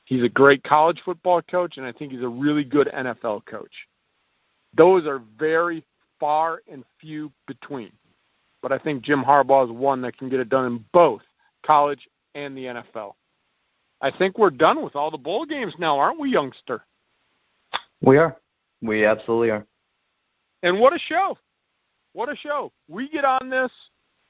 He's a great college football coach, and I think he's a really good NFL coach. Those are very far and few between. But I think Jim Harbaugh is one that can get it done in both college and the NFL. I think we're done with all the bowl games now, aren't we, youngster? We are. We absolutely are. And what a show. What a show. We get on this.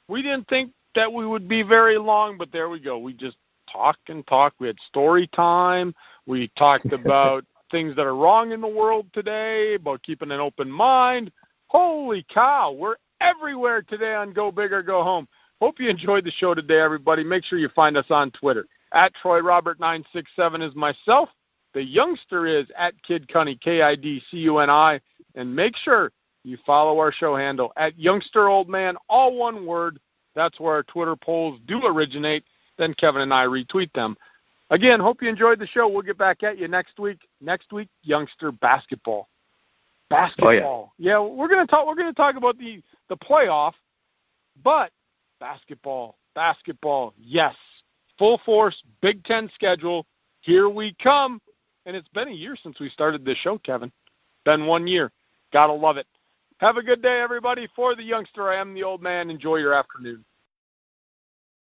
We didn't think that we would be very long, but there we go. We just talked and talked. We had story time. We talked about things that are wrong in the world today, about keeping an open mind. Holy cow. We're everywhere today on Go Big or Go Home. Hope you enjoyed the show today, everybody. Make sure you find us on Twitter. At TroyRobert967 is myself. The youngster is at KidCunny, KIDCUNI. And make sure you follow our show handle at YoungsterOldMan, all one word. That's where our Twitter polls do originate. Then Kevin and I retweet them. Again, hope you enjoyed the show. We'll get back at you next week. Next week, youngster basketball. Basketball. Oh, yeah, we're gonna talk about the playoff, but basketball. Yes. Full force, Big Ten schedule. Here we come. And it's been a year since we started this show, Kevin. Been 1 year. Gotta love it. Have a good day, everybody. For the youngster, I am the old man. Enjoy your afternoon.